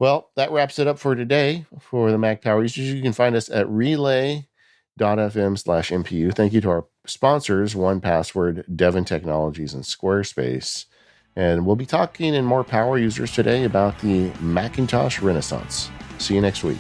Well, that wraps it up for today for the Mac Power Users. You can find us at relay.fm/MPU. Thank you to our sponsors, 1Password, Devon Technologies, and Squarespace. And we'll be talking in more power users today about the Macintosh Renaissance. See you next week.